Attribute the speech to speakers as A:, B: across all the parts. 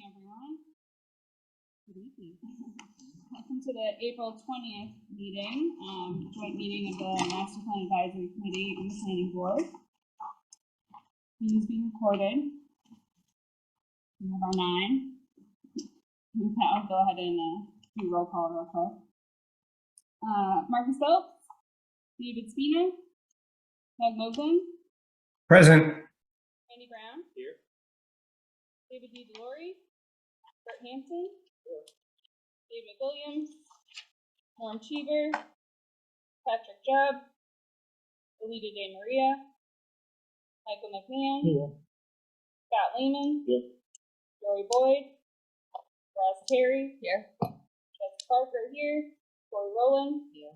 A: everyone. Good evening. Welcome to the April 20th meeting, joint meeting of the Master Plan Advisory Committee and the Planning Board. Meeting is being recorded. We have our 9. With that, I'll go ahead and do roll call real quick. Marcus Phelps, David Spina, Doug Moglen.
B: Present.
A: Randy Brown. Here. David D. DeLore. Bert Hanson. Here. David Williams. Norm Cheever. Patrick Jubb. Alita De Maria. Michael McMahon.
B: Here.
A: Scott Lehman.
B: Here.
A: Lori Boyd. Ross Terry.
C: Here.
A: Jess Parker here. Corey Rowland.
C: Here.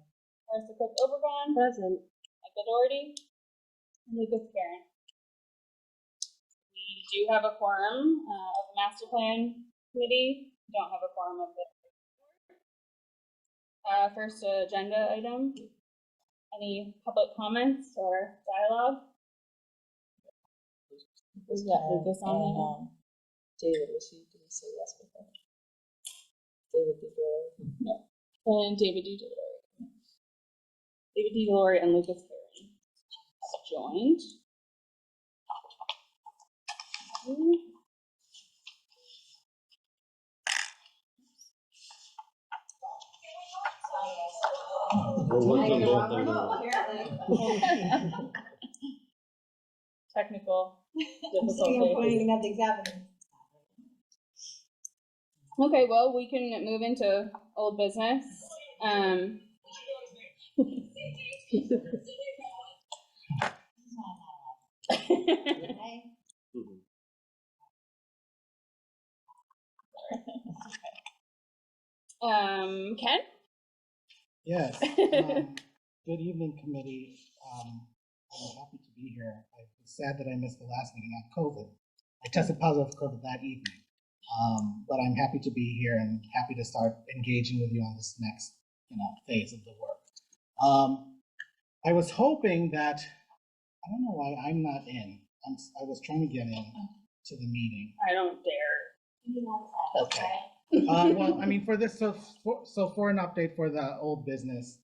A: Marissa Cook Obergon.
C: Present.
A: Michael Doherty. And Lucas Karen. We do have a quorum of the Master Plan Committee. We don't have a quorum of the first agenda item. Any public comments or dialogue? Is that Lucas on there?
C: David, did he say yes before? David D. DeLore.
A: No. And David D. DeLore. David D. DeLore and Lucas Karen have joined. Technical difficulties. Okay, well, we can move into old business. Ken?
D: Yes. Good evening, committee. I'm happy to be here. I was sad that I missed the last meeting. I had COVID. I tested positive for COVID that evening. But I'm happy to be here and happy to start engaging with you on this next, phase of the work. I was hoping that, I don't know why I'm not in. I was trying to get in to the meeting.
A: I don't dare.
D: Okay. Well, I mean, for this, so for an update for the old business,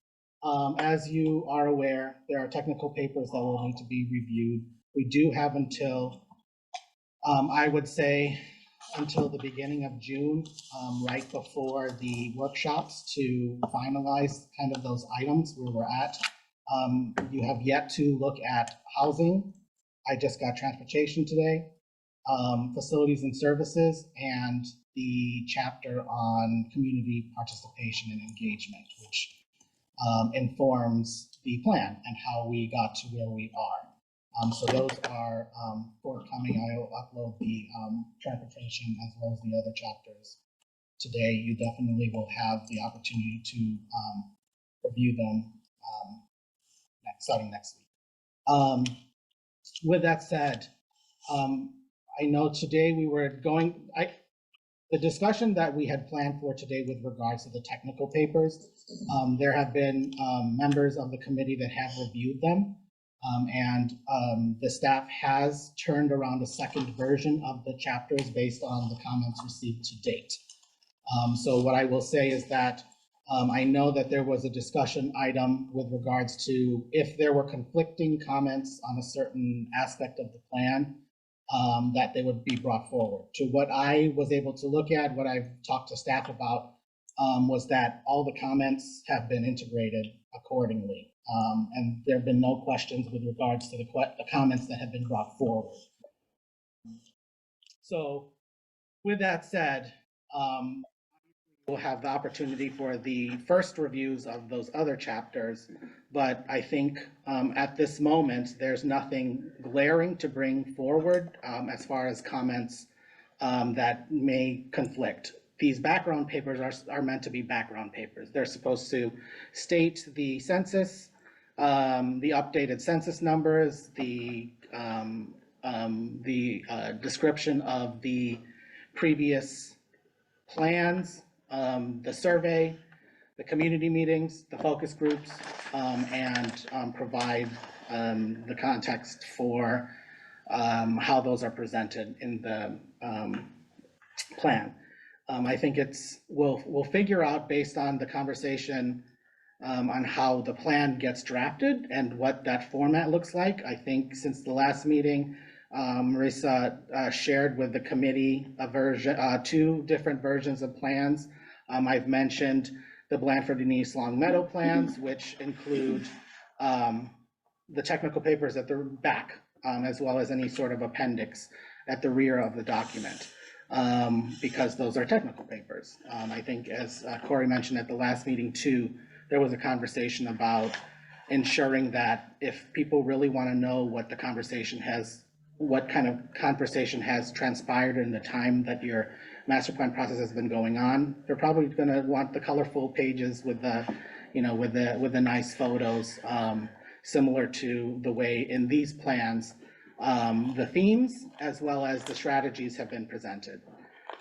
D: as you are aware, there are technical papers that will need to be reviewed. We do have until, I would say, until the beginning of June, right before the workshops to finalize kind of those items where we're at. You have yet to look at housing. I just got transportation today, facilities and services, and the chapter on community participation and engagement, which informs the plan and how we got to where we are. So those are forthcoming. I will upload the transportation as well as the other chapters today. You definitely will have the opportunity to review them starting next week. With that said, I know today we were going, the discussion that we had planned for today with regards to the technical papers, there have been members of the committee that have reviewed them. And the staff has turned around a second version of the chapters based on the comments received to date. So what I will say is that I know that there was a discussion item with regards to if there were conflicting comments on a certain aspect of the plan, that they would be brought forward. To what I was able to look at, what I've talked to staff about, was that all the comments have been integrated accordingly. And there have been no questions with regards to the comments that have been brought forward. So with that said, we'll have the opportunity for the first reviews of those other chapters, but I think at this moment, there's nothing glaring to bring forward as far as comments that may conflict. These background papers are meant to be background papers. They're supposed to state the census, the updated census numbers, the description of the previous plans, the survey, the community meetings, the focus groups, and provide the context for how those are presented in the plan. I think we'll figure out based on the conversation on how the plan gets drafted and what that format looks like. I think since the last meeting, Marissa shared with the committee two different versions of plans. I've mentioned the Blandford and East Long Meadow plans, which include the technical papers at the back, as well as any sort of appendix at the rear of the document, because those are technical papers. I think as Corey mentioned at the last meeting too, there was a conversation about ensuring that if people really want to know what the conversation what kind of conversation has transpired in the time that your master plan process has been going on, they're probably going to want the colorful pages with the, with the nice photos, similar to the way in these plans, the themes as well as the strategies have been presented.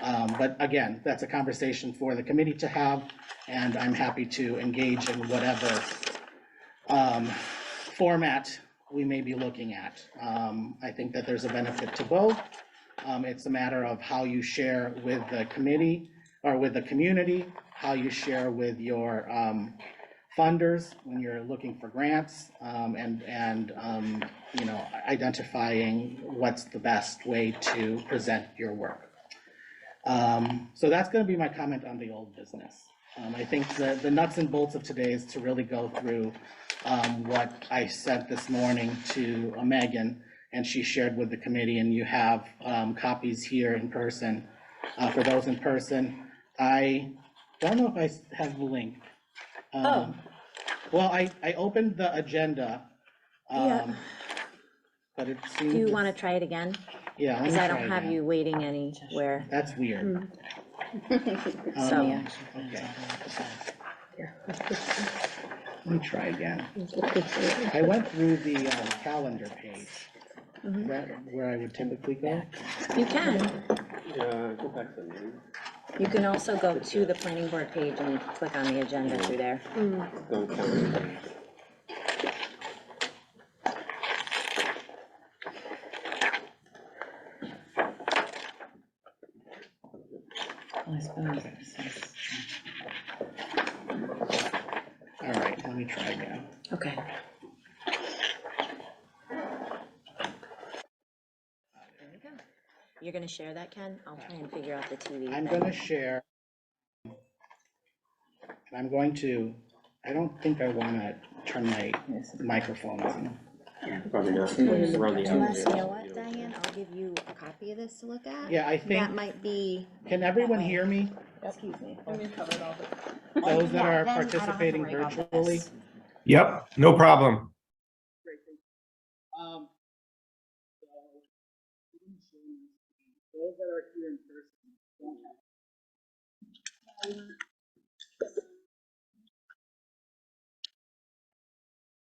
D: But again, that's a conversation for the committee to have, and I'm happy to engage in whatever format we may be looking at. I think that there's a benefit to both. It's a matter of how you share with the committee or with the community, how you share with your funders when you're looking for grants, and identifying what's the best way to present your work. So that's going to be my comment on the old business. I think the nuts and bolts of today is to really go through what I sent this morning to Megan, and she shared with the committee, and you have copies here in person. For those in person, I don't know if I have the link. Well, I opened the agenda,
B: Yeah.
D: but it seems.
B: Do you want to try it again?
D: Yeah. let me
B: Because I
D: try
B: don't have
D: again.
B: you waiting anywhere.
D: That's weird.
B: So-
D: Okay. Let me try again. I went through the calendar page. Is that where I would typically go?
B: You can.
E: Go back to the meeting.
B: You can also go to the planning board page and click on the agenda through there.
E: Go to calendar.
D: All right, let me try again.
B: Okay. There we go. You're gonna share that, Ken? I'll try and figure out the TV.
D: I'm
B: thing.
D: going to share. I'm going to, I don't think I want to turn my microphone on.
E: Probably not. Run the
B: You know
E: outside.
B: what, Diane? I'll give you a copy of this to look at.
D: Yeah, I think,
B: That might be,
D: can everyone
B: way.
D: hear me?
B: excuse me.
D: Those that
B: Yeah,
D: are
B: then I don't have to
D: participating
B: worry about
D: virtually?
B: this.
F: Yep, no problem.
D: Um, those that are here in person don't have.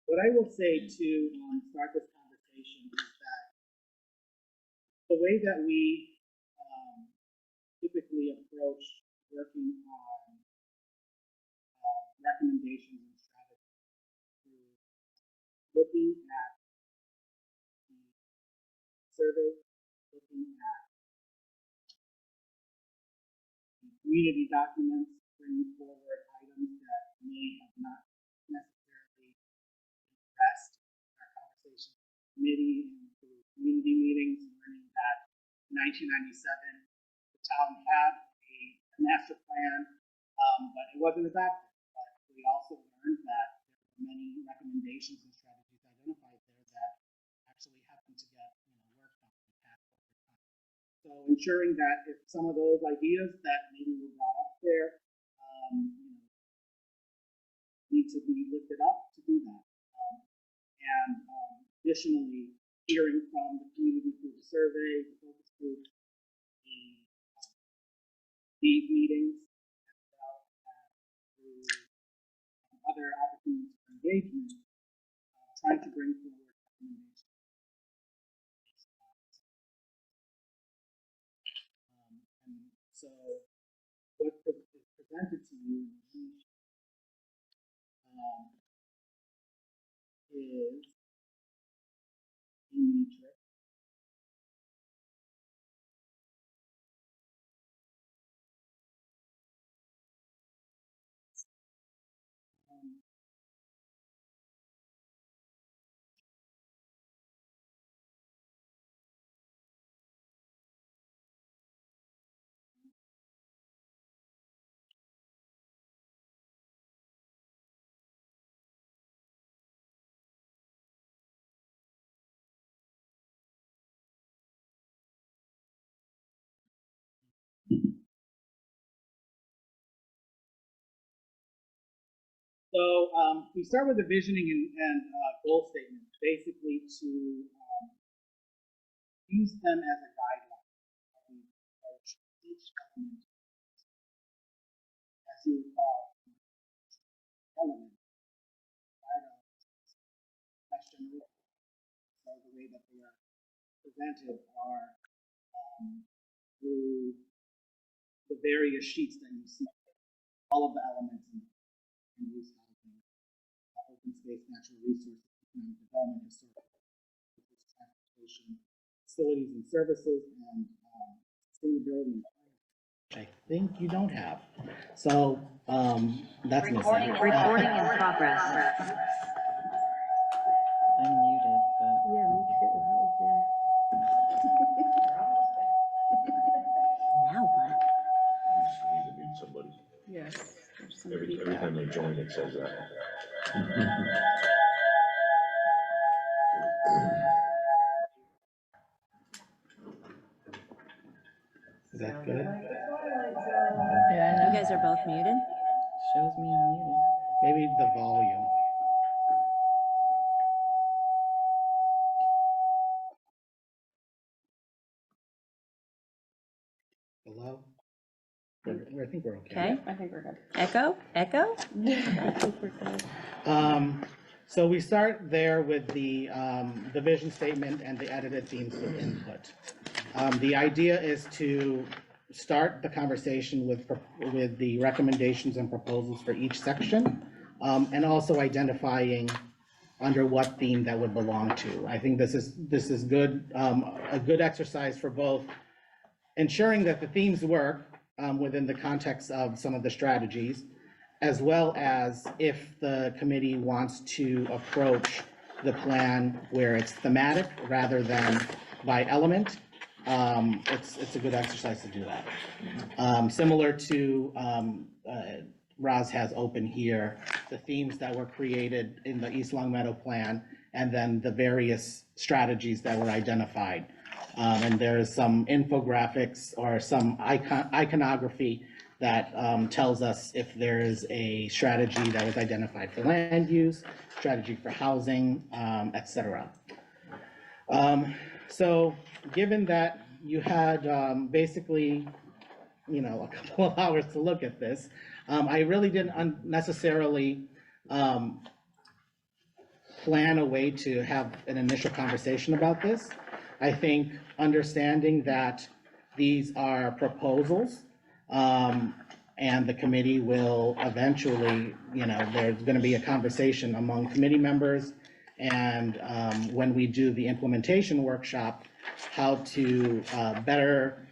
D: What I will say to start this conversation is that the way that we typically approach working on recommendations and strategies through looking at the survey, looking at the community documents, bringing forward items that may have not necessarily addressed in our conversation with the committee and through community meetings, learning that in 1997 the town had a master plan, but it wasn't adopted. But we also learned that there were many recommendations and strategies identified there that actually happened to get worked on and passed over time. So ensuring that if some of those ideas that maybe were brought up there need to be lifted up to do that. And additionally, hearing from the community through the survey, the focus groups, these meetings, as well as through other opportunities for engagement, trying to bring forward recommendations. And so what is presented to you is a matrix So we start with the visioning and goal statement, basically to use them as a guideline. We approach each element. As you recall, element, question, so the way that they are presented are through the various sheets that you see, all of the elements in use housing, open space, natural resources, economic development, historical, transportation, facilities and services, and sustainability. Which I think you don't have. So that's
B: Recording
D: missing.
B: in progress.
G: I'm muted, but.
C: Yeah, me too. That was weird.
B: Now what?
H: You just need to mute somebody.
C: Yes. there's some
H: Every
C: feedback.
H: time they join, it says that.
D: Is that good?
G: Yeah, I
B: You guys are both muted?
G: Shows me I'm muted.
D: Maybe the volume. Hello? I think we're okay.
B: Okay,
C: I think we're good.
B: echo, echo?
C: I think we're good.
D: So we start there with the vision statement and the edited themes with input. The idea is to start the conversation with the recommendations and proposals for each section, and also identifying under what theme that would belong to. I think this is good, a good exercise for both ensuring that the themes work within the context of some of the strategies, as well as if the committee wants to approach the plan where it's thematic rather than by element, it's a good exercise to do that. Similar to Roz has open here, the themes that were created in the East Long Meadow plan, and then the various strategies that were identified. And there's some infographics or some iconography that tells us if there is a strategy that was identified for land use, strategy for housing, et cetera. So given that you had basically, a couple of hours to look at this, I really didn't necessarily plan a way to have an initial conversation about this. I think understanding that these are proposals, and the committee will eventually, there's going to be a conversation among committee members, and when we do the implementation workshop, how to better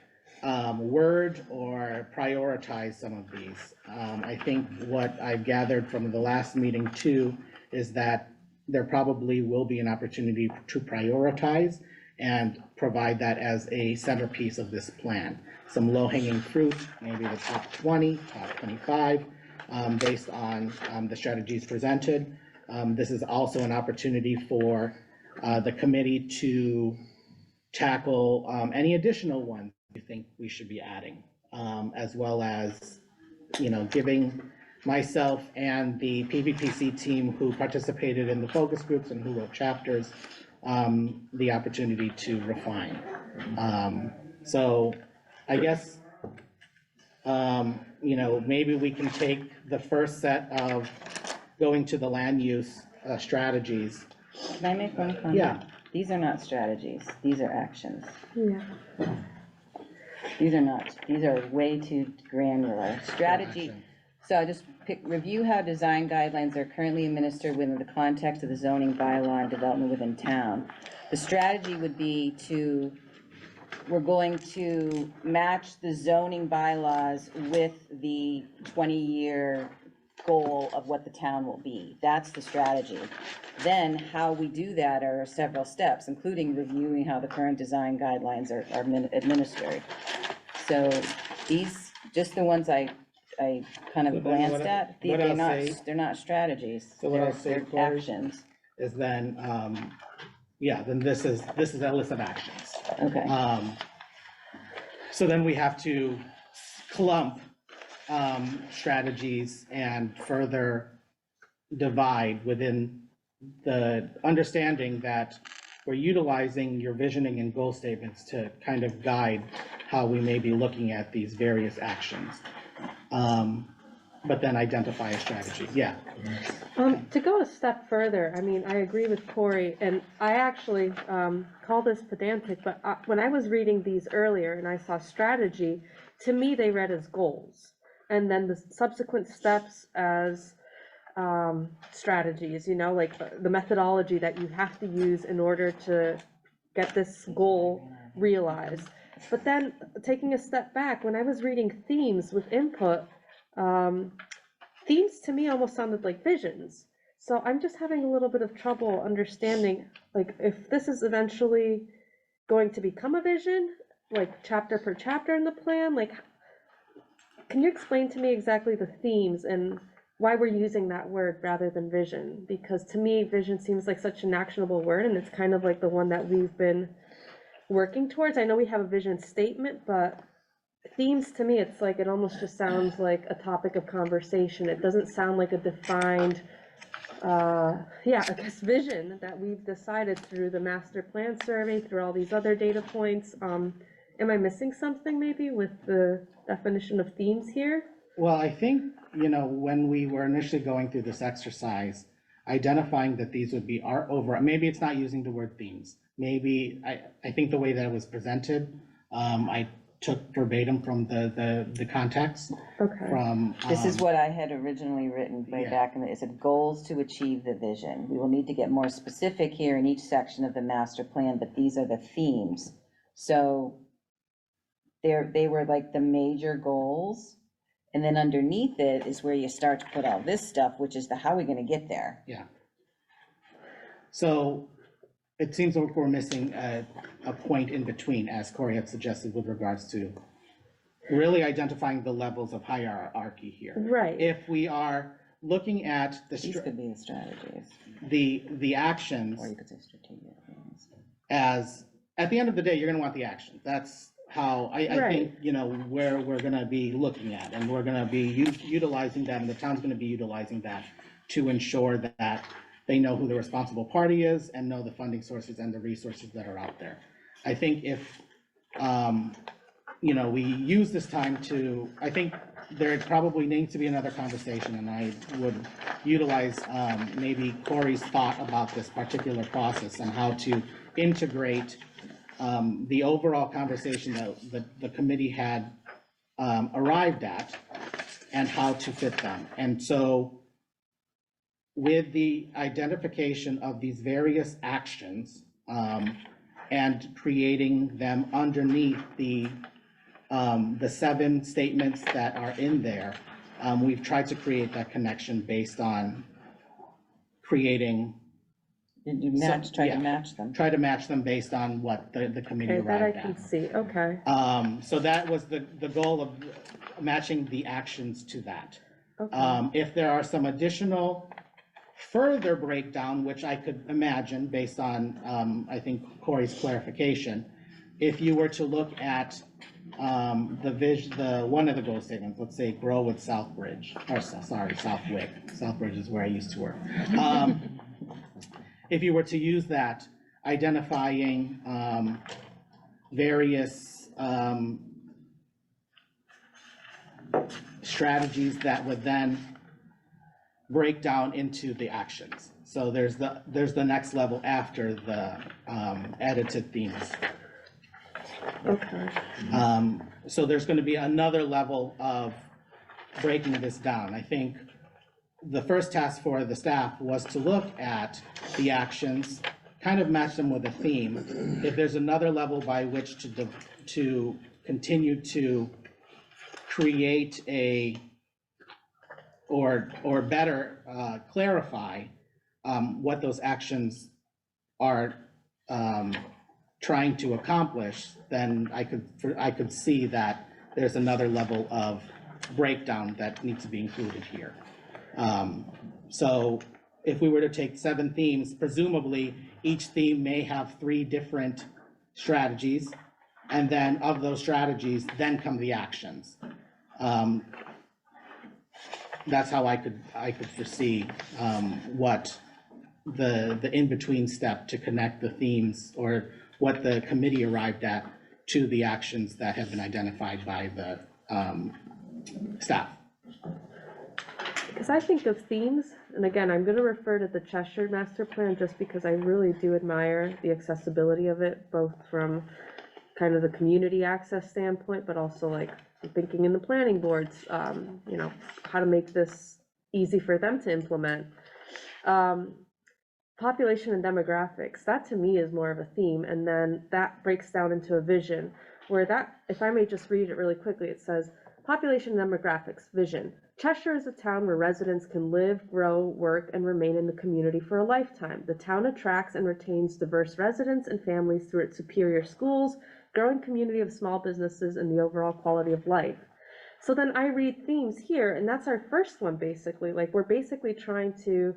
D: word or prioritize some of these. I think what I've gathered from the last meeting too is that there probably will be an opportunity to prioritize and provide that as a centerpiece of this plan. Some low-hanging fruit, maybe the top 20, top 25, based on the strategies presented. This is also an opportunity for the committee to tackle any additional ones you think we should be adding, as well as, giving myself and the PVPC team who participated in the focus groups and who wrote chapters, the opportunity to refine. So I guess, maybe we can take the first set of going to the land use strategies.
G: Can I make one comment?
D: Yeah.
G: These are not strategies, these are actions.
C: Yeah.
G: These are not, these are way too granular. Strategy, so I just review how design guidelines are currently administered within the context of the zoning bylaw and development within town. The strategy would be we're going to match the zoning bylaws with the 20-year goal of what the town will be. That's the strategy. Then how we do that are several steps, including reviewing how the current design guidelines are administered. So these, just the ones I kind
D: So then
G: of glanced
D: what
G: at,
D: I'll
G: they're not strategies.
D: So what I'll say,
G: They're
D: Corey,
G: actions.
D: is then, then this is a list of actions.
G: Okay,
D: So then we have to clump strategies and further divide within the understanding that we're utilizing your visioning and goal statements to kind of guide how we may be looking at these various actions. But then identify a strategy, yeah.
I: To go a step further, I mean, I agree with Corey, and I actually call this pedantic, but when I was reading these earlier and I saw strategy, to me, they read as goals. And then the subsequent steps as strategies, you know, like the methodology that you have to use in order to get this goal realized. But then taking a step back, when I was reading themes with input, themes to me almost sounded like visions. So I'm just having a little bit of trouble understanding, like, if this is eventually going to become a vision, like chapter per chapter in the plan, like, can you explain to me exactly the themes and why we're using that word rather than vision? Because to me, vision seems like such an actionable word, and it's kind of like the one that we've been working towards. I know we have a vision statement, but themes to me, it's like, it almost just sounds like a topic of conversation. It doesn't sound like a defined, I guess, vision that we've decided through the master plan survey, through all these other data points. Am I missing something maybe with the definition of themes here?
D: Well, I think, you know, when we were initially going through this exercise, identifying that these would be our maybe it's not using the word themes. Maybe, I think the way that it was presented, I took verbatim from the context.
I: Okay.
D: From.
G: This is what I had originally written way
D: Yeah.
G: back, and it said goals to achieve the vision. We will need to get more specific here in each section of the master plan, but these are the themes. So they were like the major goals, and then underneath it is where you start to put all this stuff, which is the how are we gonna get there?
D: Yeah. So it seems like we're missing a point in between, as Corey had suggested, with regards to really identifying the levels of hierarchy here.
I: Right.
D: If we are looking at
G: These could be the strategies,
D: the actions
G: or you could say strategic things.
D: as, at the end of the day, you're gonna want the action. That's how, I
I: Right.
D: think, you know, where we're gonna be looking at, and we're gonna be utilizing that, and the town's gonna be utilizing that to ensure that they know who the responsible party is and know the funding sources and the resources that are out there. I think if, you know, we use this time to, I think there probably needs to be another conversation, and I would utilize maybe Corey's thought about this particular process and how to integrate the overall conversation that the committee had arrived at and how to fit them. And so with the identification of these various actions and creating them underneath the 7 statements that are in there, we've tried to create that connection based on creating,
G: Did you try
D: yeah.
G: to match them?
D: try to match them based on what the committee
I: Okay, that I
D: arrived
I: can
D: at.
I: see, okay.
D: So that was the goal of matching the actions to that.
I: Okay.
D: If there are some additional further breakdown, which I could imagine based on, I think Corey's clarification, if you were to look at one of the goal statements, let's say grow with Southbridge, or sorry, Southwick. Southbridge is where I used to work. If you were to use that, identifying various strategies that would then break down into the actions. So there's the next level after the edited themes.
I: Okay.
D: So there's going to be another level of breaking this down. I think the first task for the staff was to look at the actions, kind of match them with a theme. If there's another level by which to continue to create or better clarify what those actions are trying to accomplish, then I could see that there's another level of breakdown that needs to be included here. So if we were to take 7 themes, presumably each theme may have 3 different strategies, and then of those strategies, then come the actions. that's how I could foresee, what the in-between step to connect the themes, or what the committee arrived at to the actions that have been identified by the, staff.
I: Because I think of themes, and again, I'm gonna refer to the Cheshire Master Plan just because I really do admire the accessibility of it, both from kind of the community access standpoint, but also like thinking in the planning boards, you know, how to make this easy for them to implement. Population and demographics, that to me is more of a theme, and then that breaks down into a vision, where that, if I may just read it really quickly, it says, population and demographics, vision. Cheshire is a town where residents can live, grow, work, and remain in the community for a lifetime. The town attracts and retains diverse residents and families through its superior schools, growing community of small businesses, and the overall quality of life. So then I read themes here, and that's our first one, basically. Like, we're basically trying to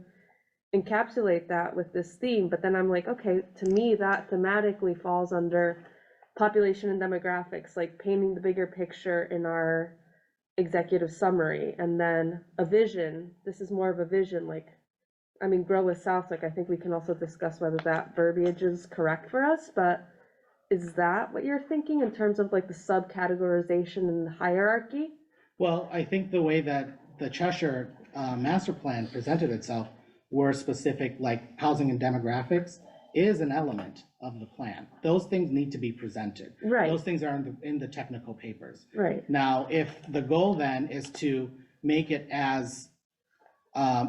I: encapsulate that with this theme, but then I'm like, okay, to me, that thematically falls under population and demographics, like painting the bigger picture in our executive summary. And then a vision, this is more of a vision, like, I mean, grow with South, like, I think we can also discuss whether that verbiage is correct for us, but is that what you're thinking in terms of like the subcategorization and the hierarchy?
D: Well, I think the way that the Cheshire master plan presented itself were specific, like housing and demographics is an element of the plan. Those things need to be presented.
I: Right.
D: Those things are in the technical papers.
I: Right.
D: Now, if the goal then is to make it as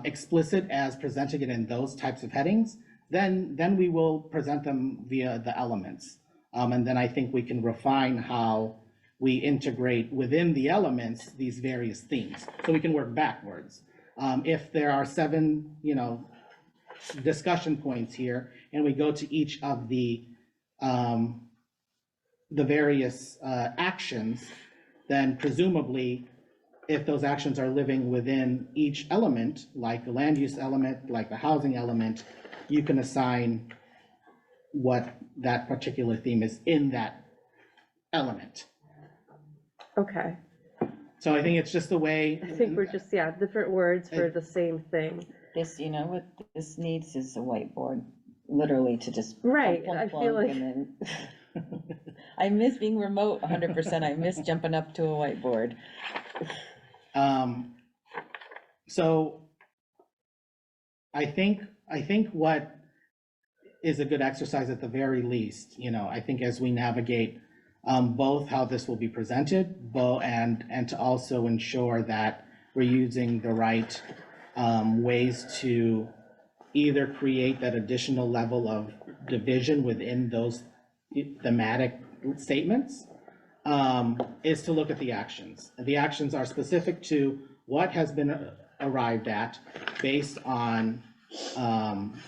D: explicit as presenting it in those types of headings, then we will present them via the elements. And then I think we can refine how we integrate within the elements these various themes. So we can work backwards. If there are 7, discussion points here, and we go to each of the various actions, then presumably, if those actions are living within each element, like the land use element, like the housing element, you can assign what that particular theme is in that element.
I: Okay.
D: So I think it's just a way.
I: I think we're just, yeah, different words for the same thing.
G: This, you know, what this needs is a whiteboard, literally to just.
I: Right,
G: plunk,
I: I
G: plunk,
I: feel
G: plunk,
I: like-
G: and then- I miss being remote 100%. I miss jumping up to a whiteboard.
D: So I think what is a good exercise at the very least, I think as we navigate both how this will be presented, and to also ensure that we're using the right ways to either create that additional level of division within those thematic statements, is to look at the actions. The actions are specific to what has been arrived at based on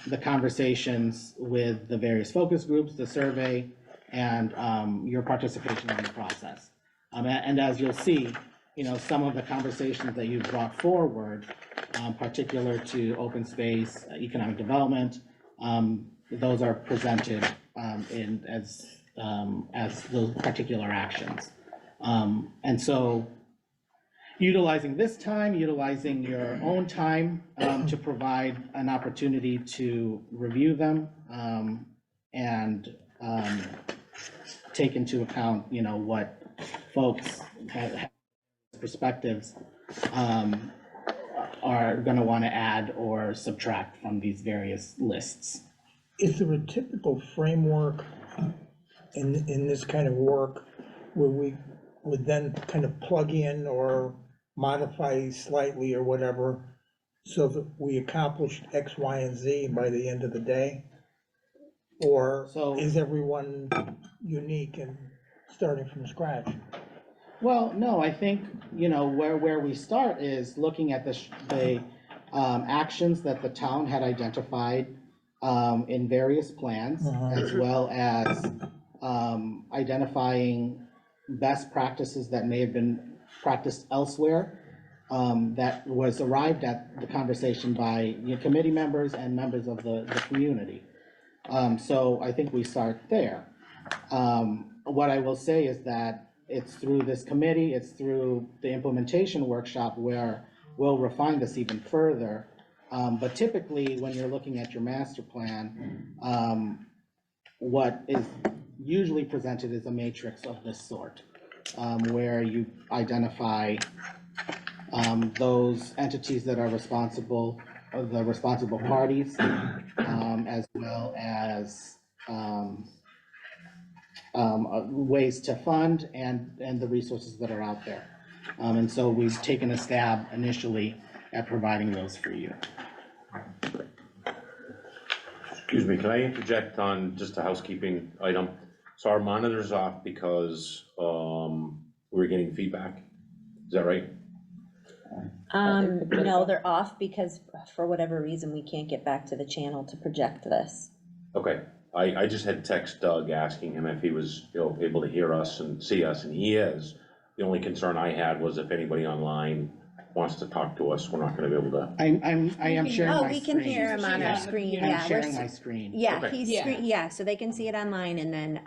D: the conversations with the various focus groups, the survey, and your participation in the process. And as you'll see, some of the conversations that you've brought forward, particular to open space, economic development, those are presented as those particular actions. And so utilizing this time, utilizing your own time to provide an opportunity to review them and take into account, what folks have perspectives are going to want to add or subtract from these various lists.
J: Is there a typical framework in this kind of work where we would then kind of plug in or modify slightly or whatever so that we accomplished X, Y, and Z by the end of the day? Or is everyone unique and starting from scratch?
D: Well, no, I think, where we start is looking at the actions that the town had identified in various plans, as well as identifying best practices that may have been practiced elsewhere, that was arrived at the conversation by committee members and members of the community. So I think we start there. What I will say is that it's through this committee, it's through the implementation workshop where we'll refine this even further. But typically, when you're looking at your master plan, what is usually presented is a matrix of this sort, where you identify those entities that are responsible, the responsible parties, as well as ways to fund and the resources that are out there. And so we've taken a stab initially at providing those for you.
H: Excuse me, can I interject on just a housekeeping item? So our monitor's off because, we're getting feedback, is that right?
B: No, they're off because for whatever reason, we can't get back to the channel to project this.
H: Okay, I just had text Doug asking him if he was, able to hear us and see us, and he is. The only concern I had was if anybody online wants to talk to us, we're not gonna be able to.
D: I am sharing
B: Oh,
D: my
B: we
D: screen.
B: can hear him on our screen,
A: Yeah.
B: yeah.
D: I'm sharing my screen.
B: Yeah,
H: Okay.
B: he's, so they can see it online, and then,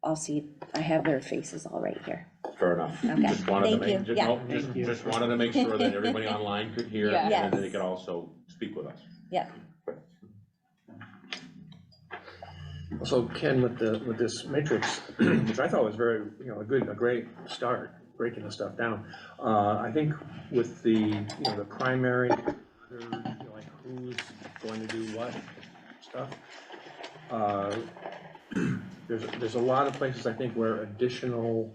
B: I'll see, I have their faces all right here.
H: Fair enough.
B: Okay,
H: Just wanted to
B: thank you.
H: make,
B: Yeah.
H: nope,
D: Thank you.
H: just wanted to make sure that everybody online could hear,
A: Yeah.
H: and that they
B: Yes.
H: could also speak with us.
B: Yeah.
K: So Ken, with this matrix, which I thought was very, a great start, breaking the stuff down. I think with the primary, like who's going to do what stuff. There's a lot of places, I think, where additional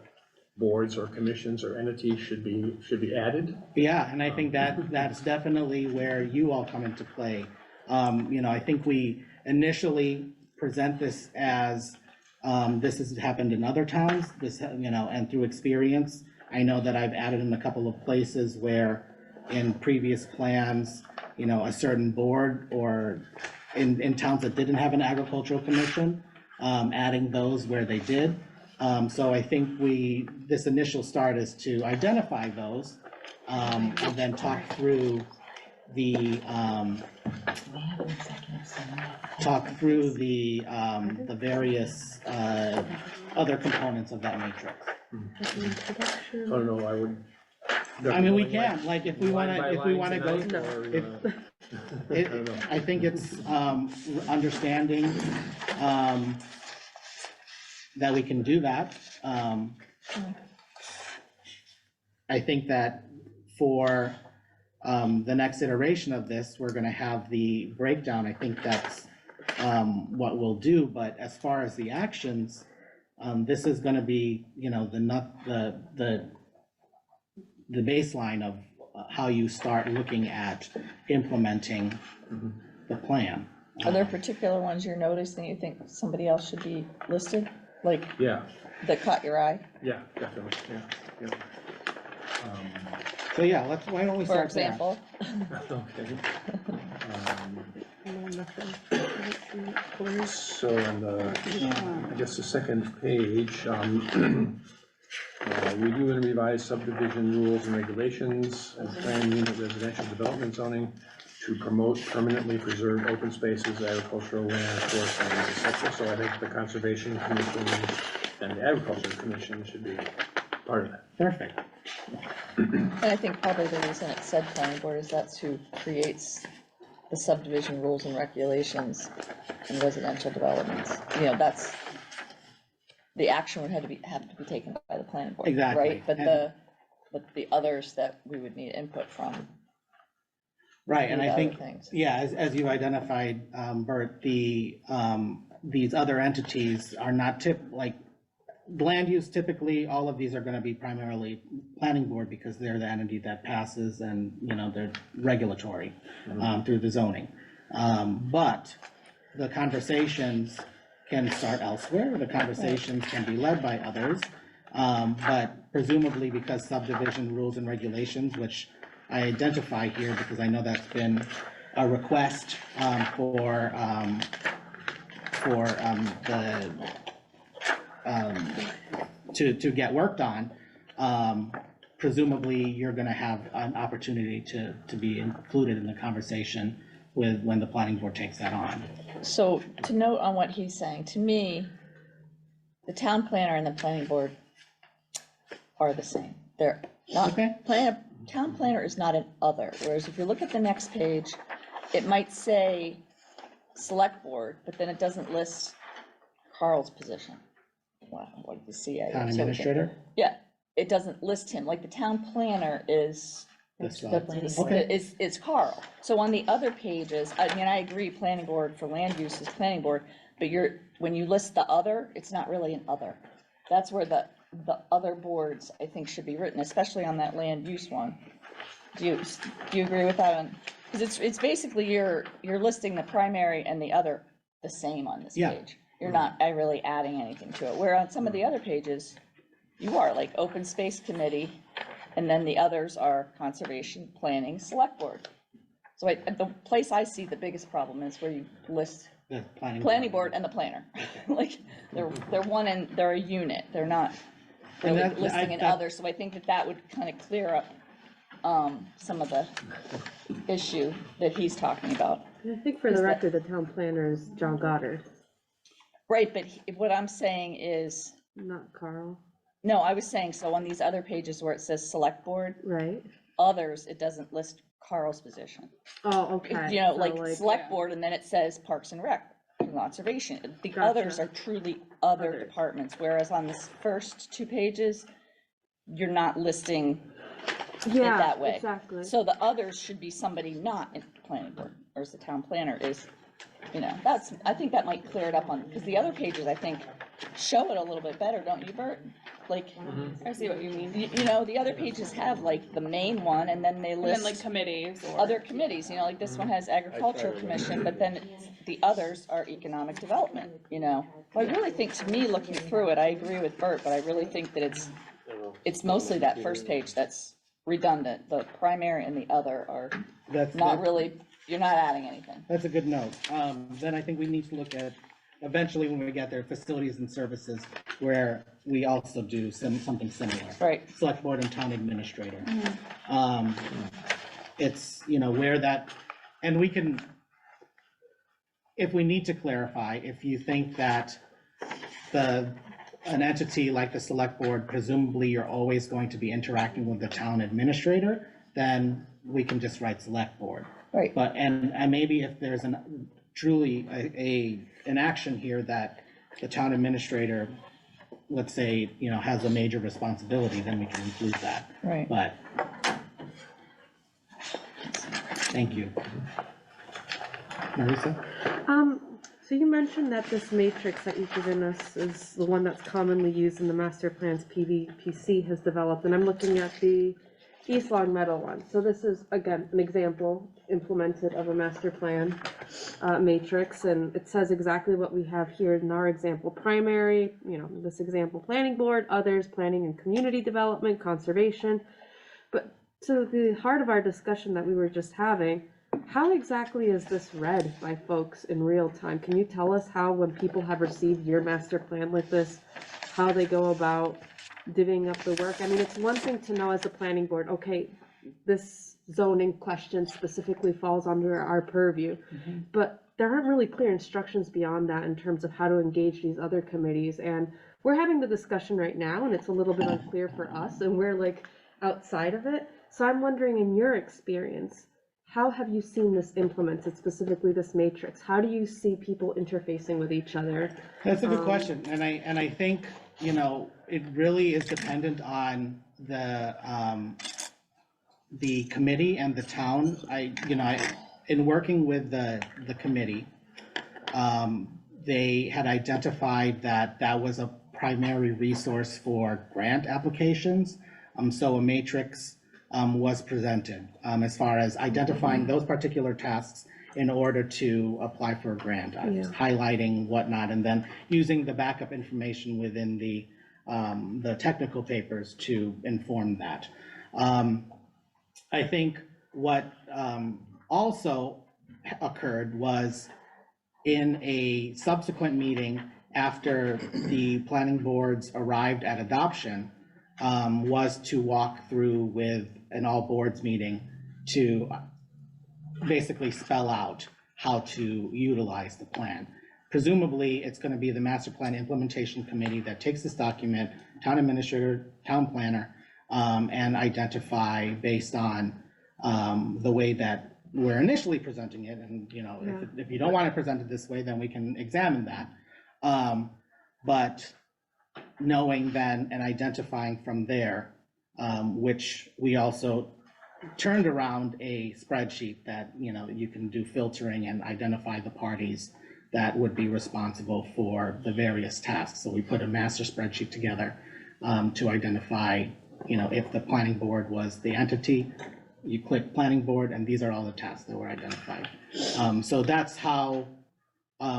K: boards or commissions or entities should be added.
D: Yeah, and I think that's definitely where you all come into play. I think we initially present this as, this has happened in other towns, and through experience. I know that I've added in a couple of places where in previous plans, a certain board or in towns that didn't have an agricultural commission, adding those where they did. So I think this initial start is to identify those, and then talk through the various other components of that matrix.
K: So I don't know, I would.
D: I mean, we can, like, if we
K: line
D: wanna,
K: by
D: if we
K: line
D: wanna go,
K: tonight, or, I don't know.
D: I think it's, understanding, that we can do that. I think that for, the next iteration of this, we're gonna have the breakdown. I think that's, what we'll do, but as far as the actions, this is gonna be, the baseline of how you start looking at implementing the plan.
C: Are there particular ones you're noticing you think somebody else should be listed? Like,
K: Yeah,
C: that caught your eye,
K: yeah, definitely, yeah.
D: So yeah, why don't we
C: for
D: start there?
C: example?
K: Okay. So on the, I guess the second page, review and revise subdivision rules and regulations and plan unit residential development zoning to promote permanently preserved open spaces, agricultural land, forest lands, etc. So I think the Conservation Commission and the Agricultural Commission should be part of that.
D: Perfect.
C: And I think probably the reason it said planning board is that's who creates the subdivision rules and regulations and residential developments. That's, the action would have to be taken by the planning board.
D: Exactly.
C: Right, but the others that we would need input from.
D: Right, and
C: need
D: I
C: other
D: think,
C: things.
D: yeah, as you identified, Bert, these other entities are not like, land use typically, all of these are gonna be primarily planning board because they're the entity that passes and, they're regulatory through the zoning. But the conversations can start elsewhere, the conversations can be led by others. But presumably because subdivision rules and regulations, which I identify here because I know that's been a request for to get worked on, presumably you're gonna have an opportunity to be included in the conversation when the planning board takes that on.
C: So to note on what he's saying, to me, the town planner and the planning board are the same. They're
D: Okay.
C: Town planner is not an other, whereas if you look at the next page, it might say select board, but then it doesn't list Carl's position. Wow, what did you see?
D: Town administrator?
C: Yeah, it doesn't list him, like the town planner is,
D: This
C: the-
D: slide.
C: the-
D: Okay.
C: is Carl. So on the other pages, I mean, I agree, planning board for land use is planning board, but when you list the other, it's not really an other. That's where the other boards, I think, should be written, especially on that land use one. Do you agree with that? Because it's basically you're listing the primary and the other the same on this
D: Yeah.
C: page. You're not really adding anything to it, where on some of the other pages, you are, like open space committee, and then the others are conservation, planning, select board. So the place I see the biggest problem is where you list
D: The
C: planning board and the planner. Like, they're one and they're a unit, they're not
D: And
C: really
D: that-
C: listing in
D: that-
C: others, so I think that would kind of clear up some of the issue that he's talking about.
I: I think for
C: Is
I: the
C: that-
I: record, the town planner is John Goddard,
C: Right, but what I'm saying is,
I: not Carl,
C: no, I was saying, so on these other pages where it says select board,
I: right?
C: others, it doesn't list Carl's position.
I: Oh, okay.
C: You know,
I: so
C: like select
A: yeah.
C: board, and then it says Parks and Rec, conservation. The
I: Gotcha.
C: others are truly other
I: Others.
C: departments, whereas on this first 2 pages, you're not listing
I: Yeah,
C: that way.
I: exactly.
C: So the others should be somebody not in planning board, whereas the town planner is, you know, I think that might clear it up on, because the other pages, I think, show it a little bit better, don't you, Bert? Like,
A: I see what you mean.
C: you know, the other pages have like the main one, and then they
A: And then like
C: list
A: committees or.
C: other committees, you know, like this one has agricultural commission, but then the others are economic development, you know? I really think, to me, looking through it, I agree with Bert, but I really think that it's mostly that first page that's redundant. The primary and the other are not really, you're not adding anything.
D: That's a good note. Then I think we need to look at, eventually when we get there, facilities and services, where we also do something similar.
C: Right.
D: Select board and town administrator. It's, you know, where that, and we can, if we need to clarify, if you think that an entity like the select board, presumably you're always going to be interacting with the town administrator, then we can just write select board.
C: Right.
D: But, and maybe if there's truly an action here that the town administrator, let's say, you know, has a major responsibility, then we can include that.
C: Right.
D: But, thank you. Marisa?
I: So you mentioned that this matrix that you've given us is the one that's commonly used in the master plans PVPC has developed, and I'm looking at the East Long Meadow one. So this is, again, an example implemented of a master plan matrix, and it says exactly what we have here in our example. Primary, you know, this example, planning board, others, planning and community development, conservation. But to the heart of our discussion that we were just having, how exactly is this read by folks in real time? Can you tell us how, when people have received your master plan like this, how they go about divvying up the work? I mean, it's one thing to know as a planning board, okay, this zoning question specifically falls under our purview, but there aren't really clear instructions beyond that in terms of how to engage these other committees. And we're having the discussion right now, and it's a little bit unclear for us, and we're like outside of it. So I'm wondering, in your experience, how have you seen this implemented, specifically this matrix? How do you see people interfacing with each other?
D: That's a good question, and I think, you know, it really is dependent on the committee and the town. In working with the committee, they had identified that was a primary resource for grant applications. So a matrix was presented as far as identifying those particular tasks in order to apply for a grant, highlighting whatnot, and then using the backup information within the technical papers to inform that. I think what also occurred was in a subsequent meeting after the planning boards arrived at adoption, was to walk through with an all boards meeting to basically spell out how to utilize the plan. Presumably, it's going to be the master plan implementation committee that takes this document, town administrator, town planner, and identify based on the way that we're initially presenting it. And, you know, if you don't want to present it this way, then we can examine that. But knowing then and identifying from there, which we also turned around a spreadsheet that, you know, you can do filtering and identify the parties that would be responsible for the various tasks. So we put a master spreadsheet together to identify, you know, if the planning board was the entity, you click planning board, and these are all the tasks that were identified. So that's how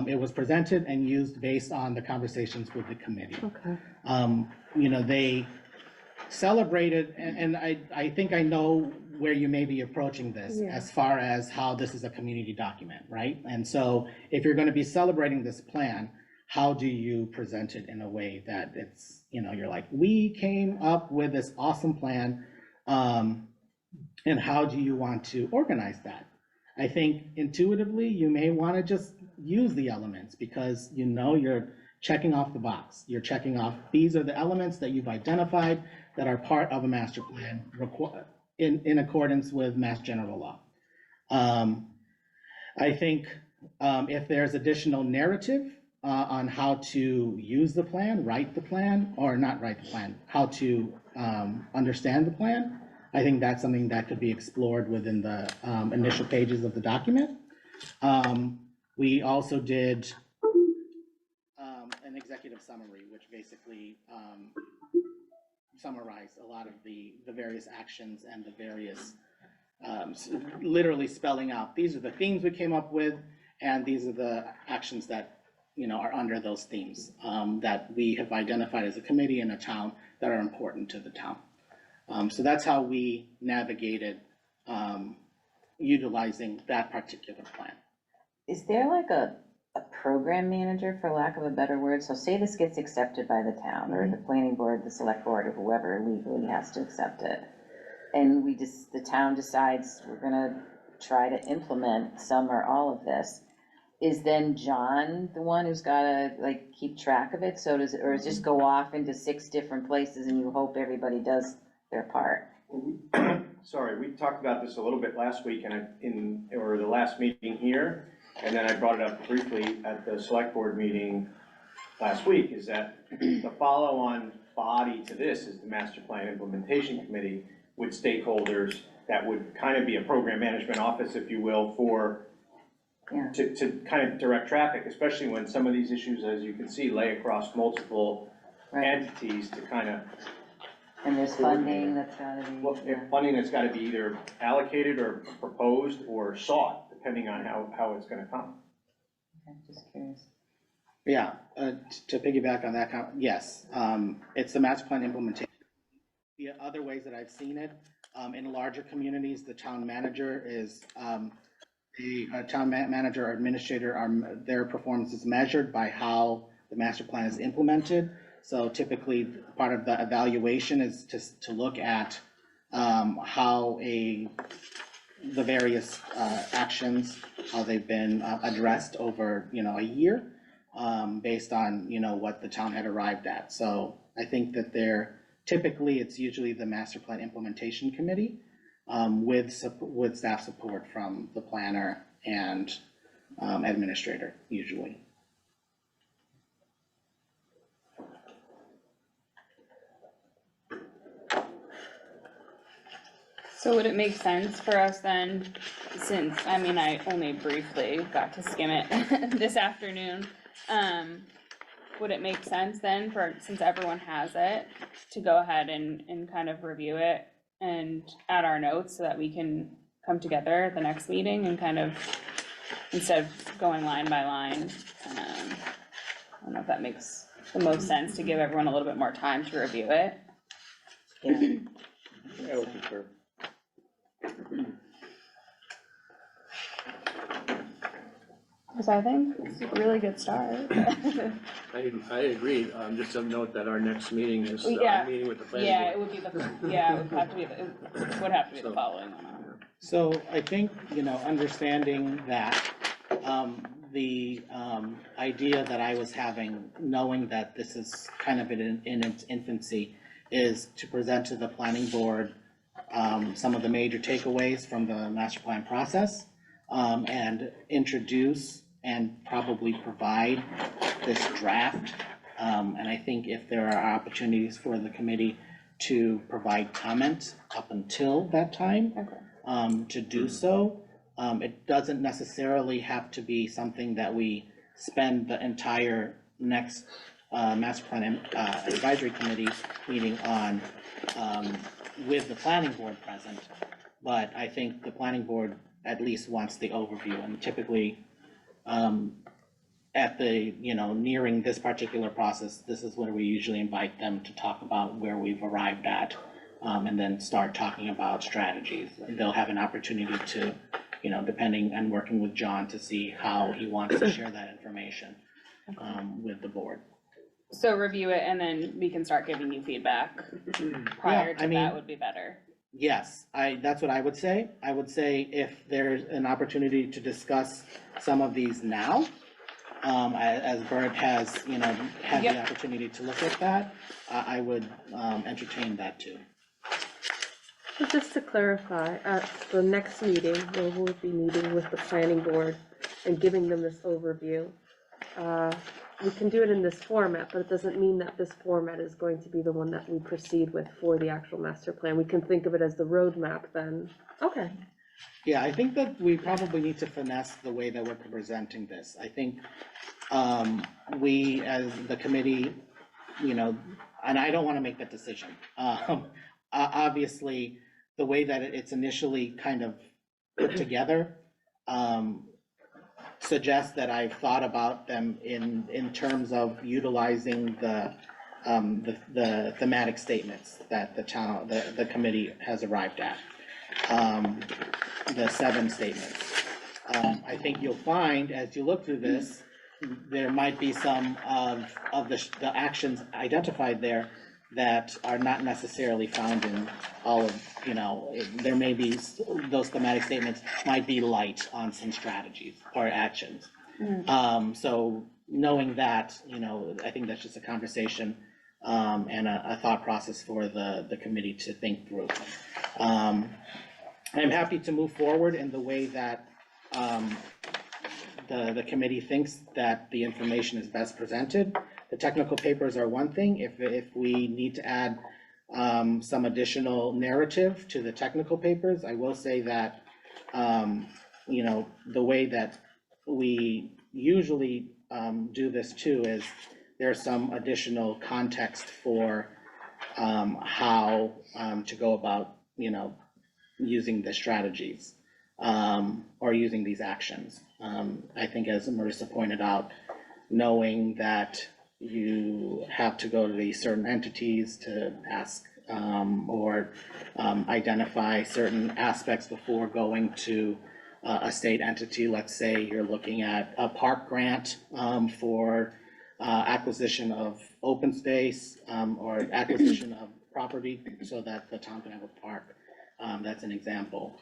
D: it was presented and used based on the conversations with the committee.
I: Okay.
D: You know, they celebrated, and I think I know where you may be approaching this as far as how this is a community document, right? And so if you're going to be celebrating this plan, how do you present it in a way that it's, you know, you're like, we came up with this awesome plan, and how do you want to organize that? I think intuitively, you may want to just use the elements because you know you're checking off the box. You're checking off, these are the elements that you've identified that are part of a master plan in accordance with Mass General Law. I think if there's additional narrative on how to use the plan, write the plan, or not write the plan, how to understand the plan, I think that's something that could be explored within the initial pages of the document. We also did an executive summary, which basically summarized a lot of the various actions and the various, literally spelling out, these are the themes we came up with, and these are the actions that, you know, are under those themes that we have identified as a committee and a town that are important to the town. So that's how we navigated utilizing that particular plan.
G: Is there like a program manager, for lack of a better word? So say this gets accepted by the town or the planning board, the select board, or whoever legally has to accept it. And the town decides we're gonna try to implement some or all of this. Is then John the one who's gotta like keep track of it? So does it, or does it just go off into 6 different places and you hope everybody does their part?
L: Sorry, we talked about this a little bit last week or the last meeting here, and then I brought it up briefly at the select board meeting last week, is that the follow-on body to this is the Master Plan Implementation Committee with stakeholders that would kind of be a program management office, if you will, for to kind of direct traffic, especially when some of these issues, as you can see, lay across multiple entities to kind of.
G: And there's funding that's gotta be.
L: Well, funding that's gotta be either allocated or proposed or sought, depending on how it's gonna come.
G: I'm just curious.
D: Yeah, to piggyback on that, yes, it's the master plan implementation. The other ways that I've seen it, in larger communities, the town manager is, the town manager or administrator, their performance is measured by how the master plan is implemented. So typically, part of the evaluation is to look at how the various actions, how they've been addressed over, you know, a year, based on, you know, what the town had arrived at. So I think that typically it's usually the master plan implementation committee with staff support from the planner and administrator usually.
A: So would it make sense for us then, since, I mean, I only briefly got to skim it this afternoon, would it make sense then since everyone has it, to go ahead and kind of review it and add our notes so that we can come together at the next meeting and kind of, instead of going line by line, I don't know if that makes the most sense to give everyone a little bit more time to review it.
L: Yeah, that would be fair.
A: Because I think it's a really good start.
K: I agree, just to note that our next meeting is meeting with the planning board.
A: Yeah, it would be it would have to be the following one.
D: So I think, you know, understanding that the idea that I was having, knowing that this is kind of in its infancy, is to present to the planning board some of the major takeaways from the master plan process, and introduce and probably provide this draft. And I think if there are opportunities for the committee to provide comment up until that time, to do so. It doesn't necessarily have to be something that we spend the entire next master plan advisory committee meeting on with the planning board present. But I think the planning board at least wants the overview, and typically at the, nearing this particular process, this is where we usually invite them to talk about where we've arrived at, and then start talking about strategies. They'll have an opportunity to, depending and working with John to see how he wants to share that information with the board.
A: So review it and then we can start giving you feedback prior to that would be better.
D: Yes, that's what I would say. I would say if there's an opportunity to discuss some of these now, as Bert has, had the opportunity to look at that, I would entertain that too.
I: So just to clarify, at the next meeting, we'll be meeting with the planning board and giving them this overview. We can do it in this format, but it doesn't mean that this format is going to be the one that we proceed with for the actual master plan. We can think of it as the roadmap then. Okay.
D: Yeah, I think that we probably need to finesse the way that we're presenting this. I think we, as the committee, and I don't want to make that decision. Obviously, the way that it's initially kind of put together suggests that I've thought about them in terms of utilizing the thematic statements that the committee has arrived at. The 7 statements. I think you'll find as you look through this, there might be some of the actions identified there that are not necessarily found in all of, there may be, those thematic statements might be light on some strategies or actions. So knowing that, I think that's just a conversation and a thought process for the committee to think through. I'm happy to move forward in the way that the committee thinks that the information is best presented. The technical papers are one thing. If we need to add some additional narrative to the technical papers, I will say that, the way that we usually do this too is there's some additional context for how to go about, using the strategies or using these actions. I think as Marissa pointed out, knowing that you have to go to these certain entities to ask or identify certain aspects before going to a state entity. Let's say you're looking at a park grant for acquisition of open space or acquisition of property so that the town can have a park. That's an example.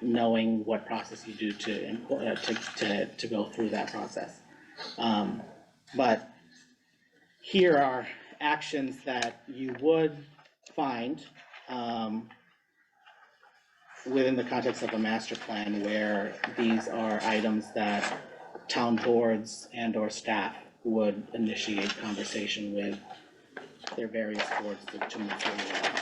D: Knowing what process you do to go through that process. But here are actions that you would find within the context of a master plan where these are items that town boards and or staff would initiate conversation with their various boards to move forward.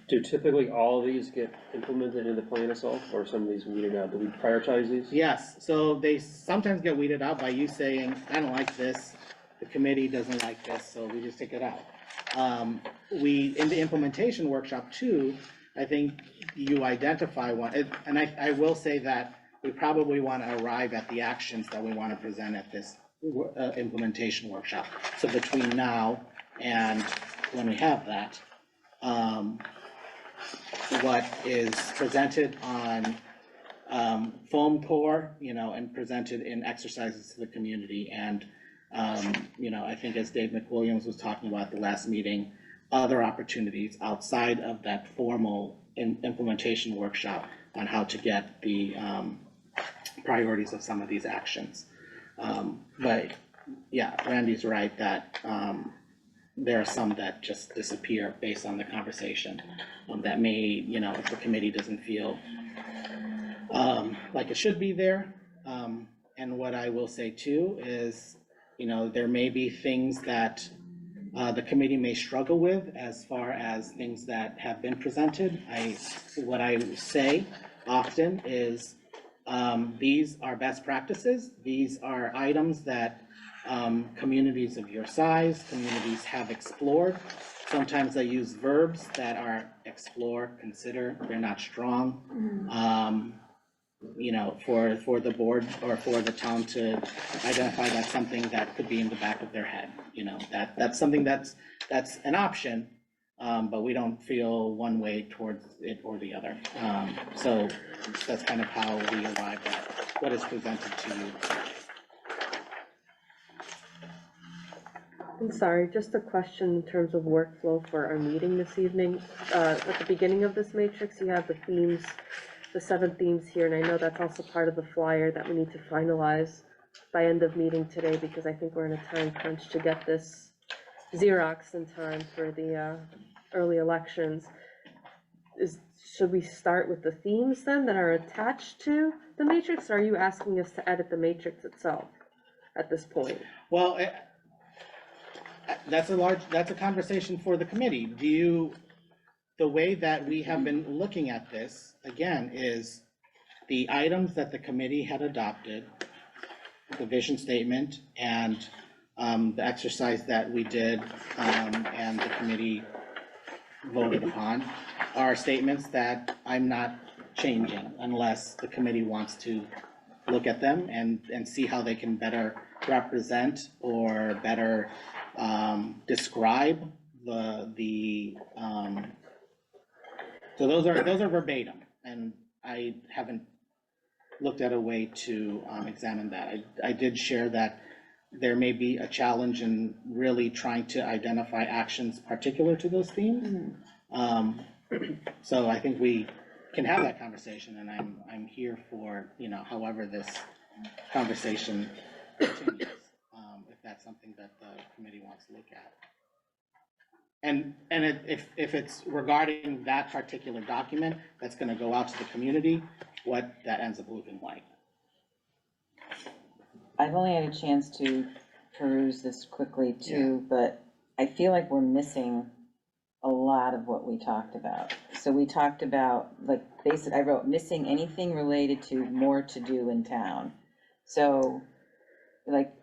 E: Do typically all of these get implemented in the plan itself, or some of these weeded out? Do we prioritize these?
D: Yes, so they sometimes get weeded out by you saying, I don't like this, the committee doesn't like this, so we just take it out. In the implementation workshop too, I think you identify one, and I will say that we probably want to arrive at the actions that we want to present at this implementation workshop. So between now and when we have that, what is presented on foam core, and presented in exercises to the community. And, I think as Dave McWilliams was talking about at the last meeting, other opportunities outside of that formal implementation workshop on how to get the priorities of some of these actions. But yeah, Randy's right that, there are some that just disappear based on the conversation, that may, you know, if the committee doesn't feel, like it should be there. And what I will say too is, you know, there may be things that, the committee may struggle with as far as things that have been presented. What I say often is, these are best practices. These are items that, communities of your size, communities have explored. Sometimes I use verbs that are explore, consider, they're not strong. You know, for the board or for the town to identify that's something that could be in the back of their head, you know, that's something that's an option, but we don't feel one way towards it or the other. So that's kind of how we arrive at what is presented to you.
I: I'm sorry, just a question in terms of workflow for our meeting this evening. At the beginning of this matrix, you have the themes, the 7 themes here, and I know that's also part of the flyer that we need to finalize by end of meeting today, because I think we're in a time crunch to get this Xerox in time for the early elections. Should we start with the themes then that are attached to the matrix, or are you asking us to edit the matrix itself at this point?
D: Well, that's a conversation for the committee. The way that we have been looking at this, again, is the items that the committee had adopted, the vision statement, and the exercise that we did, and the committee voted upon, are statements that I'm not changing unless the committee wants to look at them and see how they can better represent or better describe so those are verbatim, and I haven't looked at a way to examine that. I did share that there may be a challenge in really trying to identify actions particular to those themes. So I think we can have that conversation, and I'm here for, you know, however this conversation continues, if that's something that the committee wants to look at. And if it's regarding that particular document that's gonna go out to the community, what that ends up looking like.
G: I've only had a chance to peruse this quickly too, but I feel like we're missing a lot of what we talked about. So we talked about, like, I wrote missing anything related to more to do in town. So, like,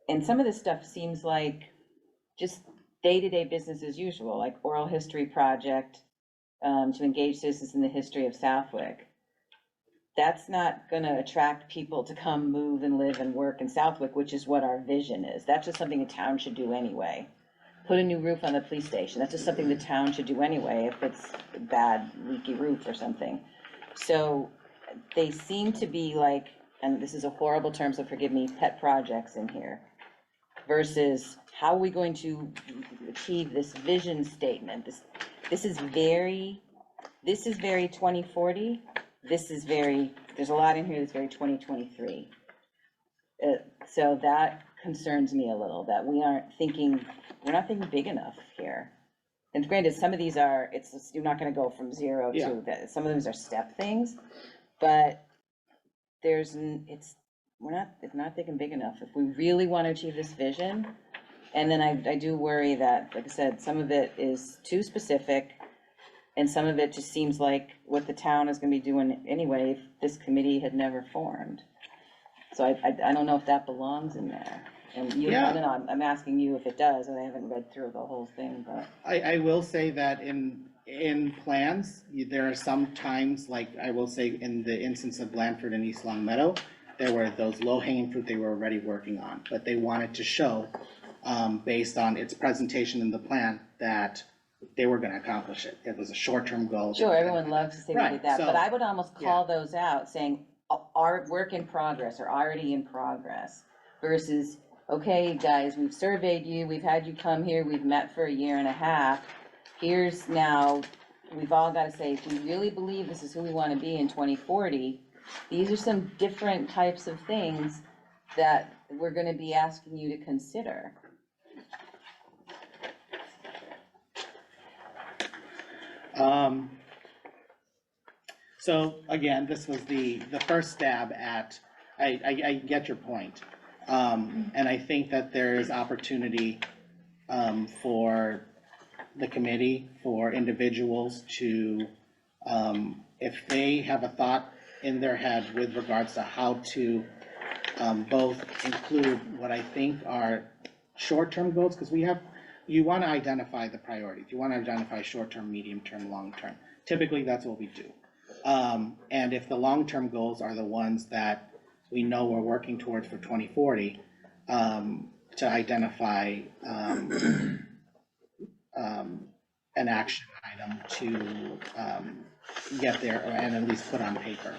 G: and some of this stuff seems like just day-to-day business as usual, like oral history project, to engage citizens in the history of Southwick. That's not gonna attract people to come move and live and work in Southwick, which is what our vision is. That's just something a town should do anyway. Put a new roof on the police station, that's just something the town should do anyway if it's a bad leaky roof or something. So they seem to be like, and this is a horrible term, so forgive me, pet projects in here, versus how are we going to achieve this vision statement? This is very 2040. There's a lot in here that's very 2023. So that concerns me a little, that we're not thinking big enough here. And granted, some of these you're not gonna go from 0 to that, some of them are step things, but it's not thinking big enough. If we really wanna achieve this vision, and then I do worry that, like I said, some of it is too specific, and some of it just seems like what the town is gonna be doing anyway if this committee had never formed. So I don't know if that belongs in there. And I don't know, I'm asking you if it does, and I haven't read through the whole thing, but.
D: I will say that in plans, there are some times, like I will say in the instance of Blandford and East Long Meadow, there were those low-hanging fruit they were already working on, but they wanted to show, based on its presentation in the plan, that they were gonna accomplish it. It was a short-term goal.
G: Sure, everyone loves to say we
D: Right,
G: did that,
D: so-
G: but I would almost call those out, saying, our work in progress, or already in progress, versus, okay, guys, we've surveyed you, we've had you come here, we've met for a year and a half, here's now, we've all gotta say, if we really believe this is who we wanna be in 2040, these are some different types of things that we're gonna be asking you to consider?
D: So again, this was the first stab at, I get your point. And I think that there is opportunity, for the committee, for individuals to, if they have a thought in their head with regards to how to, both include what I think are short-term goals, because you want to identify the priorities. You want to identify short-term, medium-term, long-term. Typically, that's what we do. And if the long-term goals are the ones that we know we're working towards for 2040, to identify an action item to get there and at least put on paper.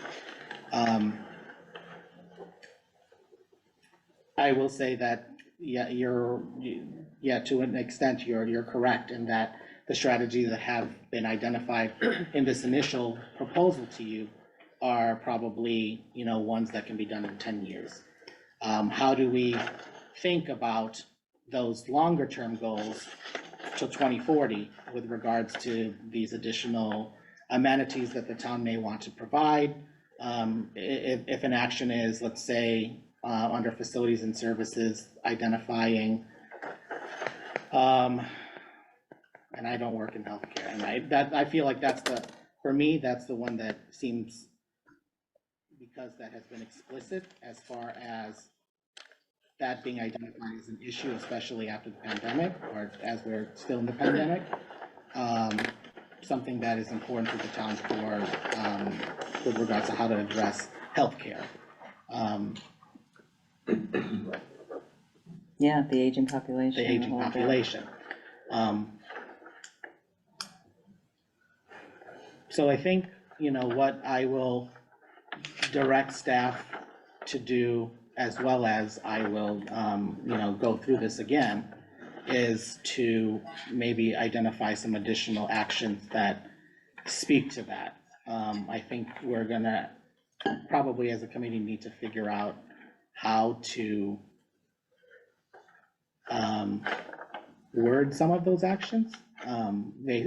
D: I will say that, yeah, to an extent, you're correct in that the strategies that have been identified in this initial proposal to you are probably, ones that can be done in 10 years. How do we think about those longer term goals till 2040 with regards to these additional amenities that the town may want to provide? If an action is, let's say, under facilities and services, identifying, and I don't work in healthcare, and I feel like for me, that's the one that seems, because that has been explicit as far as that being identified as an issue, especially after the pandemic, or as we're still in the pandemic, something that is important for the town for, with regards to how to address healthcare.
G: Yeah, the aging population.
D: The aging population. So I think, what I will direct staff to do, as well as I will, go through this again, is to maybe identify some additional actions that speak to that. I think we're gonna probably, as a committee, need to figure out how to word some of those actions,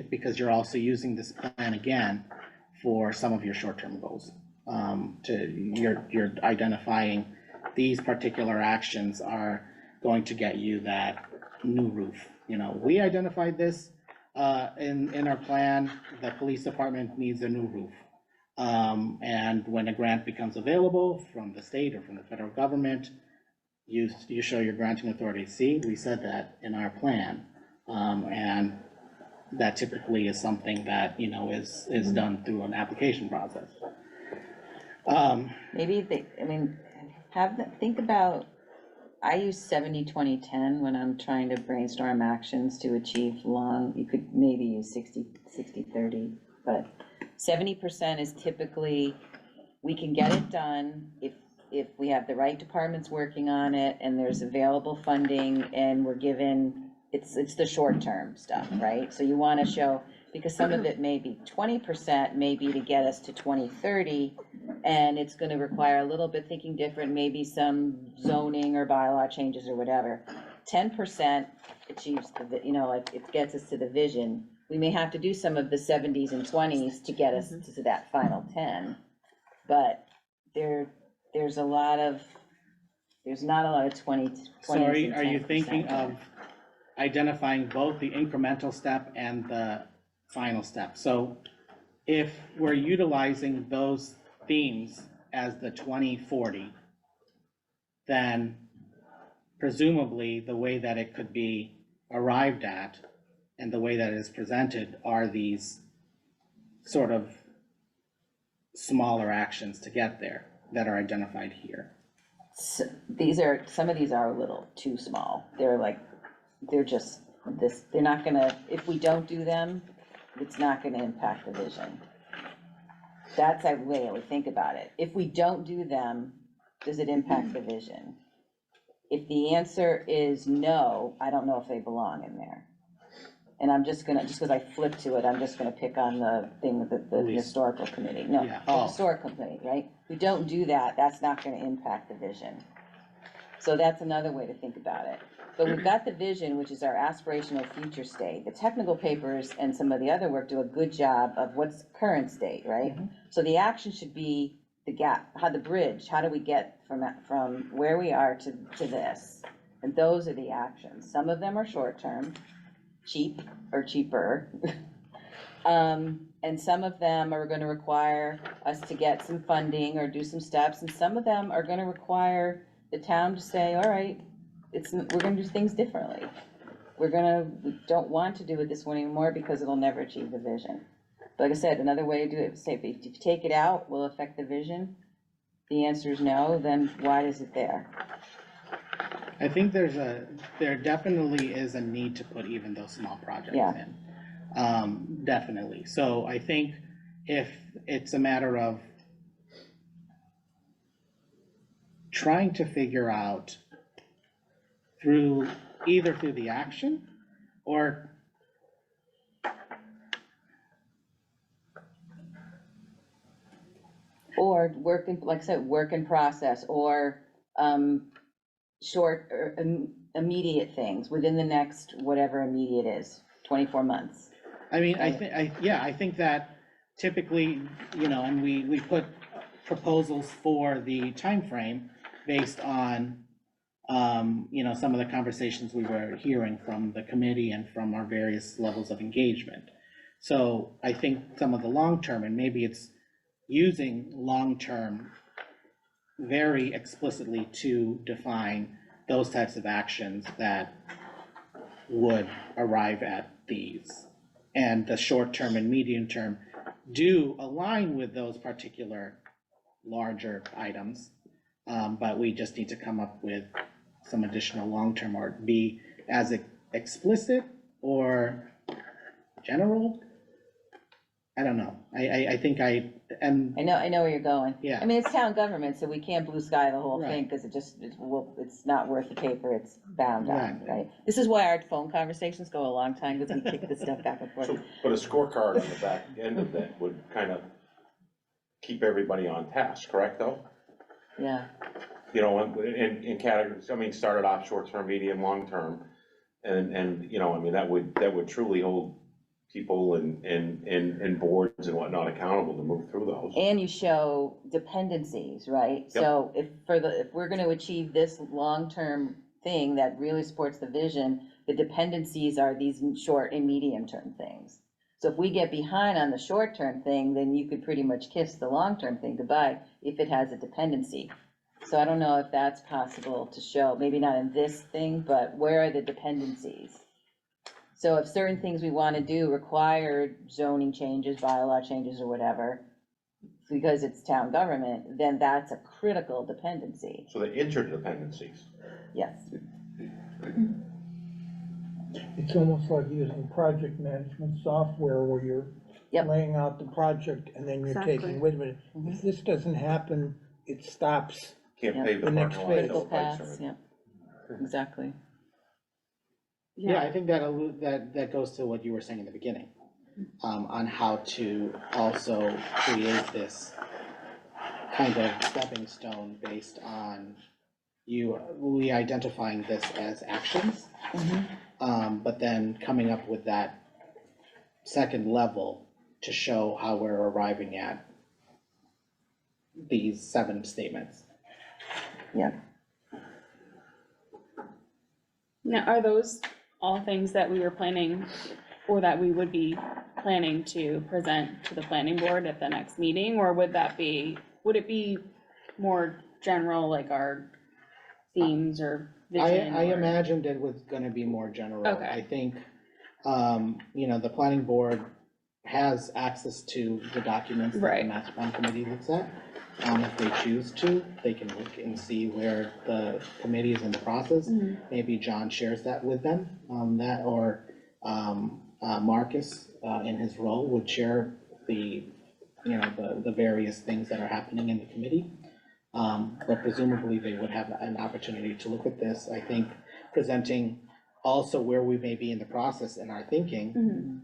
D: because you're also using this plan again for some of your short-term goals. You're identifying these particular actions are going to get you that new roof. We identified this in our plan. The police department needs a new roof. And when a grant becomes available from the state or from the federal government, you show your granting authority. See, we said that in our plan. And that typically is something that, is done through an application process.
G: Maybe think about, I use 70-20-10 when I'm trying to brainstorm actions to achieve you could maybe use 60-30, but 70% is typically, we can get it done if we have the right departments working on it and there's available funding and we're given, it's the short-term stuff, right? So you wanna show, because some of it may be 20%, maybe to get us to 2030, and it's gonna require a little bit thinking different, maybe some zoning or bylaw changes or whatever. 10% achieves it gets us to the vision. We may have to do some of the 70s and 20s to get us to that final 10, but there's not a lot of 20s.
D: So are you thinking of identifying both the incremental step and the final step? So if we're utilizing those themes as the 2040, then presumably the way that it could be arrived at and the way that it is presented are these sort of smaller actions to get there that are identified here.
G: So some of these are a little too small. They're not gonna, if we don't do them, it's not gonna impact the vision. That's the way I would think about it. If we don't do them, does it impact the vision? If the answer is no, I don't know if they belong in there. And I'm just because I flipped to it, I'm just gonna pick on the thing with the historical committee. No,
D: Yeah.
G: the historical committee, right? If we don't do that, that's not gonna impact the vision. So that's another way to think about it. But we've got the vision, which is our aspirational future state. The technical papers and some of the other work do a good job of what's current state, right? So the action should be the gap, how the bridge, how do we get from where we are to this? And those are the actions. Some of them are short-term, cheap or cheaper. And some of them are gonna require us to get some funding or do some steps, and some of them are gonna require the town to say, all right, we're gonna do things differently. We don't want to do it this way anymore because it'll never achieve the vision. But like I said, another way to do it, say, if you take it out, will it affect the vision? The answer is no, then why is it there?
D: I think there definitely is a need to put even those small projects
G: Yeah.
D: in. Definitely. So I think if it's a matter of trying to figure out either through the action or
G: work in, like I said, work in process, or short or immediate things within the next, whatever immediate is, 24 months.
D: I mean, I think that typically, and we put proposals for the time frame based on, some of the conversations we were hearing from the committee and from our various levels of engagement. So I think some of the long-term, and maybe it's using long-term very explicitly to define those types of actions that would arrive at these. And the short-term and medium-term do align with those particular larger items, but we just need to come up with some additional long-term, or be as explicit or general. I don't know. I think I am.
G: I know where you're going.
D: Yeah.
G: I mean, it's town government, so we can't blue sky the whole thing,
D: Right.
G: because it's not worth the paper it's bound on,
D: Right.
G: right? This is why our phone conversations go a long time, because we kick this stuff back and forth.
H: So, but a scorecard on the back end of that would kind of keep everybody on task, correct, though?
G: Yeah,
H: In categories, started off short-term, medium, long-term, and, that would truly hold people and boards and whatnot accountable to move through those.
G: and you show dependencies, right?
H: Yep.
G: So if we're gonna achieve this long-term thing that really supports the vision, the dependencies are these short and medium-term things. So if we get behind on the short-term thing, then you could pretty much kiss the long-term thing goodbye if it has a dependency. So I don't know if that's possible to show, maybe not in this thing, but where are the dependencies? So if certain things we want to do require zoning changes, bylaw changes, or whatever, because it's town government, then that's a critical dependency.
H: So the interdependencies.
G: Yes.
J: It's almost like using project management software where you're
G: Yep.
J: laying out the project and then you're
I: Exactly.
J: taking, wait a minute, if this doesn't happen, it stops.
H: Can't
G: Yeah.
H: pave the
J: The next
H: parking lot
G: Critical
H: until the lights
G: paths,
H: are in.
G: yeah, exactly.
D: Yeah, I think that goes to what you were saying in the beginning, on how to also create this kind of stepping stone based on we identifying this as actions, but then coming up with that second level to show how we're arriving at these 7 statements.
G: Yeah.
A: Now, are those all things that we were planning, or that we would be planning to present to the planning board at the next meeting? Or would it be more general, like our themes or vision?
D: I
A: or-
D: imagined it was gonna be more general.
A: Okay.
D: I think, the planning board has access to the documents that the
A: Right.
D: master plan committee looks at. If they choose to, they can look and see where the committee is in the process.
A: Mhm.
D: Maybe John shares that with them, or Marcus, in his role, would share the various things that are happening in the committee. But presumably they would have an opportunity to look at this. I think presenting also where we may be in the process in our thinking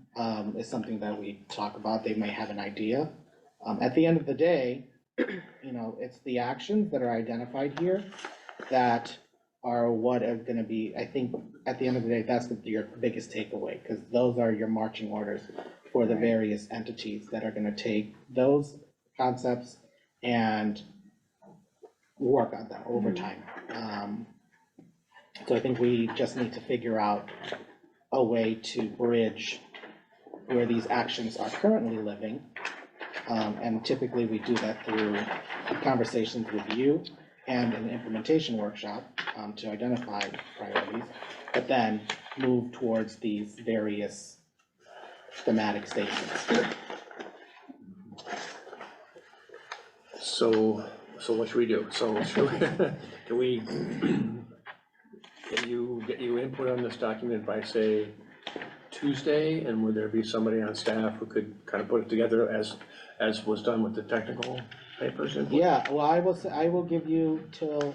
D: is something that we talk about. They may have an idea. At the end of the day, it's the actions that are identified here that are what are gonna be, I think, at the end of the day, that's your biggest takeaway, because those are your marching orders for the various entities that are gonna take those concepts and work on them over time. So I think we just need to figure out a way to bridge where these actions are currently living. And typically we do that through conversations with you and an implementation workshop to identify priorities, but then move towards these various thematic statements.
K: So what should we do? So should we, can we, get you input on this document by, say, Tuesday? And would there be somebody on staff who could kind of put it together as was done with the technical papers?
D: Yeah, well, I will give you till,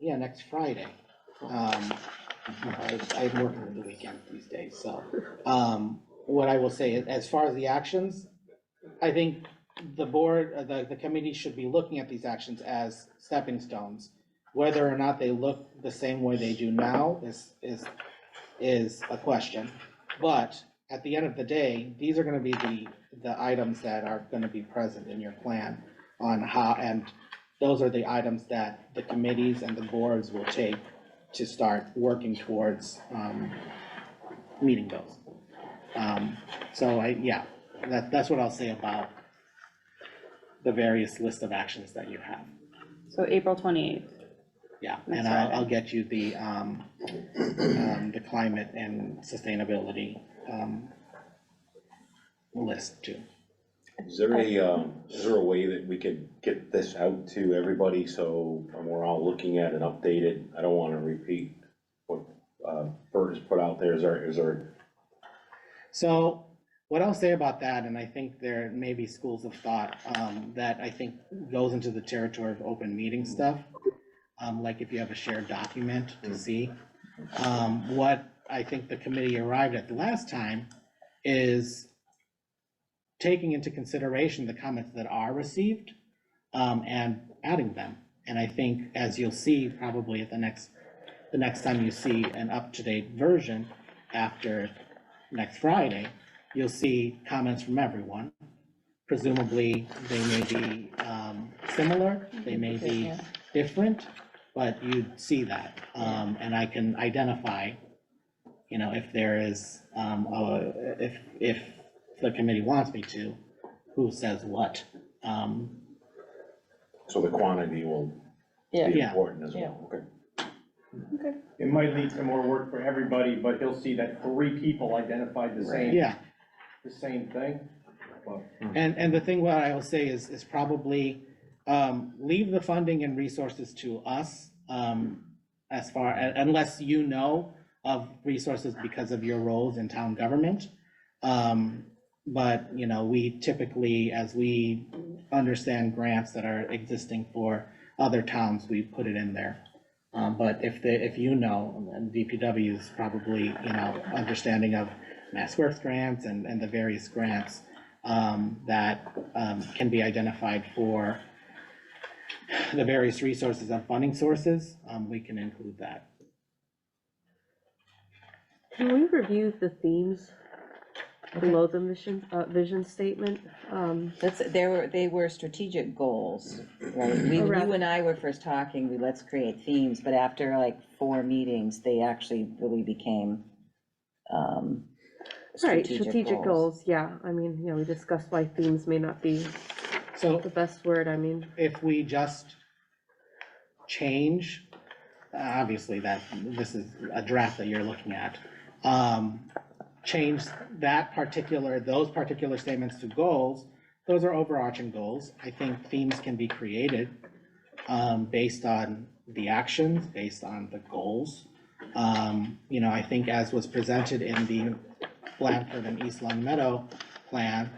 D: next Friday. I'm working the weekend these days, so, what I will say, is, as far as the actions, I think the board, the committee should be looking at these actions as stepping stones. Whether or not they look the same way they do now is a question. But at the end of the day, these are gonna be the items that are gonna be present in your plan on how, and those are the items that the committees and the boards will take to start working towards, meeting those. So that's what I'll say about the various list of actions that you have.
A: So April 28th.
D: Yeah,
A: That's
D: and
A: Friday.
D: I'll get you the climate and sustainability, list too.
H: Is there a way that we could get this out to everybody so we're all looking at and updated? I don't wanna repeat what, Bert has put out there. Is there?
D: So what I'll say about that, and I think there may be schools of thought, that I think goes into the territory of open meeting stuff. Like if you have a shared document to see. What I think the committee arrived at the last time is taking into consideration the comments that are received, and adding them. And I think, as you'll see probably at the next time you see an up-to-date version after next Friday, you'll see comments from everyone. Presumably, they may be similar, they may be different, but you'd see that. And I can identify, if there is, if the committee wants me to, who says what.
H: So the quantity will be
D: Yeah.
H: important as well, okay.
L: It might lead to more work for everybody, but he'll see that 3 people identified the same.
D: Yeah.
L: The same thing. Well,
D: And the thing what I will say is probably, leave the funding and resources to us, unless you know of resources because of your roles in town government. But, we typically, as we understand grants that are existing for other towns, we put it in there. But if you know, and DPW is probably, understanding of Mass Works grants and the various grants, that can be identified for the various resources and funding sources, we can include that.
I: Can we review the themes below the vision statement?
G: They were strategic goals, right? When you and I were first talking, let's create themes, but after like 4 meetings, they actually really became,
I: Right, strategic goals, yeah. I mean, we discussed why themes may not be the best word, I mean.
D: If we just change, obviously this is a draft that you're looking at, change those particular statements to goals, those are overarching goals. I think themes can be created based on the actions, based on the goals. I think as was presented in the Blandford and East Long Meadow plan,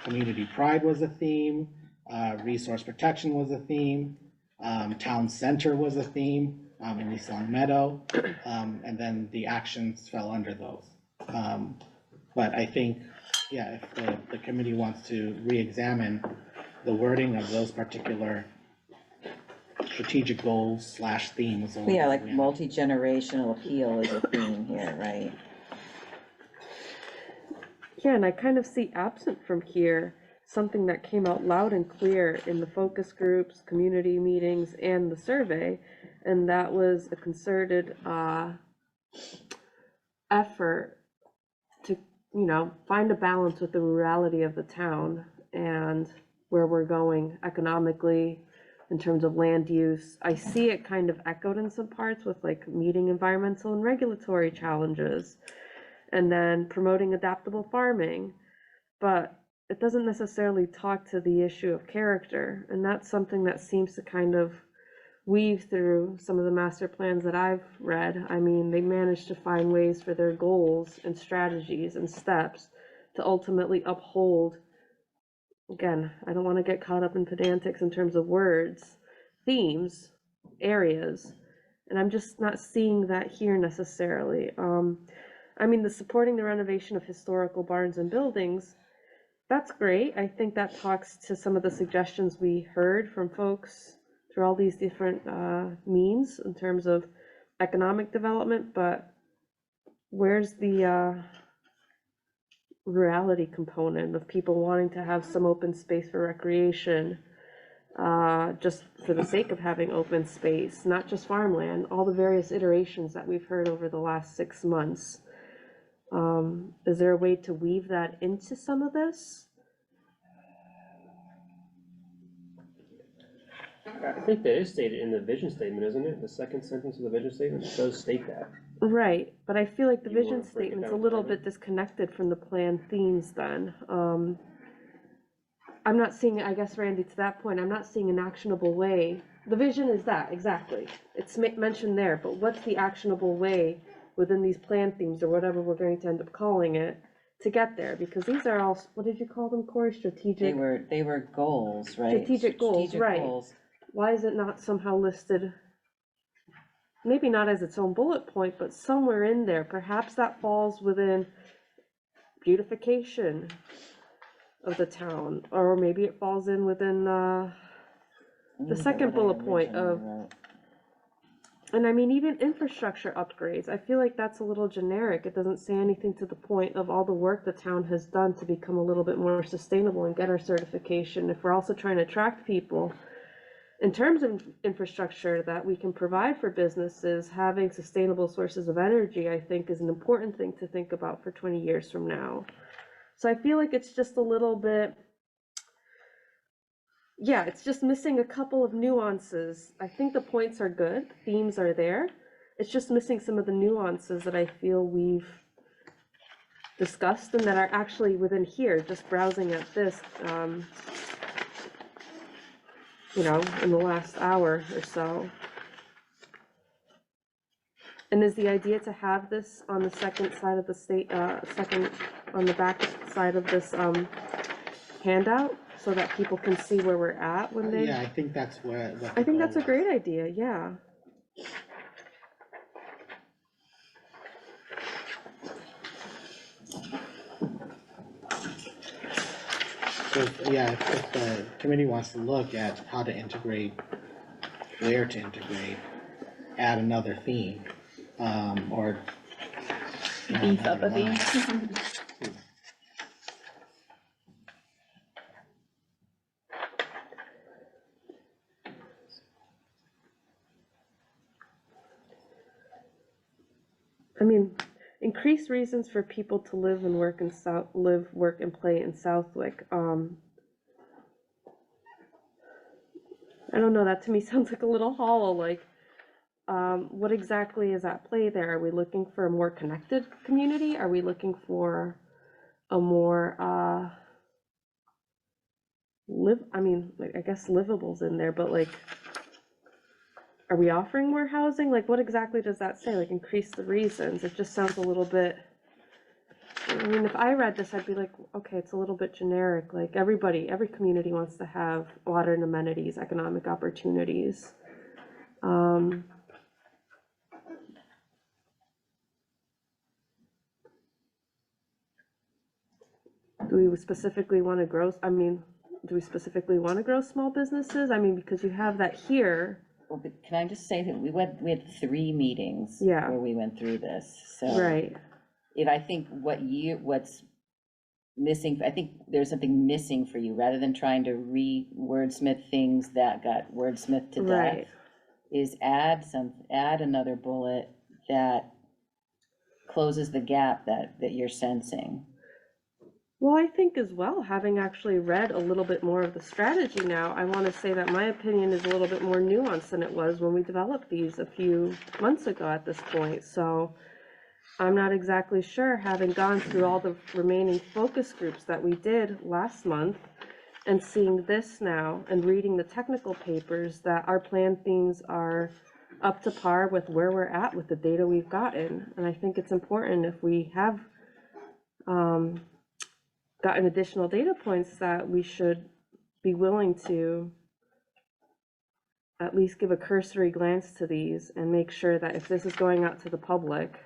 D: community pride was a theme, resource protection was a theme, town center was a theme in East Long Meadow, and then the actions fell under those. But I think, if the committee wants to re-examine the wording of those particular strategic goals / themes. or
G: Yeah, like
D: whatever we have.
G: multi-generational appeal is a theme here, right?
I: Yeah, and I kind of see absent from here something that came out loud and clear in the focus groups, community meetings, and the survey, and that was a concerted effort to, find a balance with the rurality of the town and where we're going economically in terms of land use. I see it kind of echoed in some parts with like meeting environmental and regulatory challenges, and then promoting adaptable farming, but it doesn't necessarily talk to the issue of character, and that's something that seems to kind of weave through some of the master plans that I've read. I mean, they managed to find ways for their goals and strategies and steps to ultimately uphold, again, I don't want to get caught up in pedantics in terms of words, themes, areas, and I'm just not seeing that here necessarily. I mean, the supporting the renovation of historical barns and buildings, that's great. I think that talks to some of the suggestions we heard from folks through all these different means in terms of economic development, but where's the rurality component of people wanting to have some open space for recreation, just for the sake of having open space, not just farmland, all the various iterations that we've heard over the last 6 months. Is there a way to weave that into some of this?
E: I think that is stated in the vision statement, isn't it? The second sentence of the vision statement does state that.
I: Right, but I feel like the
E: You wanna
I: vision
E: break it
I: statement's a
E: down
I: little
E: further?
I: bit disconnected from the plan themes then. I'm not seeing, I guess, Randy, to that point, I'm not seeing an actionable way. The vision is that, exactly. It's mentioned there, but what's the actionable way within these plan themes, or whatever we're going to end up calling it, to get there? Because these are all, what did you call them, Corey?
G: They
I: Strategic?
G: were goals, right?
I: Strategic goals, right.
G: goals.
I: Why is it not somehow listed, maybe not as its own bullet point, but somewhere in there? Perhaps that falls within beautification of the town, or maybe it falls in within the second bullet point of, and I mean, even infrastructure upgrades, I feel like that's a little generic. It doesn't say anything to the point of all the work the town has done to become a little bit more sustainable and get our certification. If we're also trying to attract people, in terms of infrastructure that we can provide for businesses, having sustainable sources of energy, I think, is an important thing to think about for 20 years from now. So I feel like it's just a little bit, yeah, it's just missing a couple of nuances. I think the points are good, themes are there. It's just missing some of the nuances that I feel we've discussed and that are actually within here, just browsing at this, in the last hour or so. And is the idea to have this on the second side of the on the back side of this handout, so that people can see where we're at when they?
D: Yeah, I think that's where.
I: I think that's a great idea, yeah.
D: So, yeah, if the committee wants to look at how to integrate, where to integrate, add another theme, or.
A: Beef up a theme.
I: I mean, increase reasons for people to live and work in work and play in Southwick. I don't know, that to me sounds like a little hollow, like, what exactly is at play there? Are we looking for a more connected community? Are we looking for a more, I guess livable's in there, but like, are we offering more housing? Like, what exactly does that say? Like, increase the reasons? It just sounds a little bit, I mean, if I read this, I'd be like, okay, it's a little bit generic. Like, every community wants to have modern amenities, economic opportunities. Do we specifically want to grow, do we specifically want to grow small businesses? I mean, because you have that here,
G: well, but can I just say that we had 3 meetings
I: Yeah.
G: where we went through this, so.
I: Right,
G: If I think what's missing, I think there's something missing for you, rather than trying to wordsmith things that got wordsmithed to death,
I: right.
G: is add another bullet that closes the gap that you're sensing.
I: Well, I think as well, having actually read a little bit more of the strategy now, I want to say that my opinion is a little bit more nuanced than it was when we developed these a few months ago at this point. So I'm not exactly sure, having gone through all the remaining focus groups that we did last month and seeing this now and reading the technical papers, that our plan themes are up to par with where we're at with the data we've gotten. And I think it's important, if we have gotten additional data points, that we should be willing to at least give a cursory glance to these and make sure that if this is going out to the public,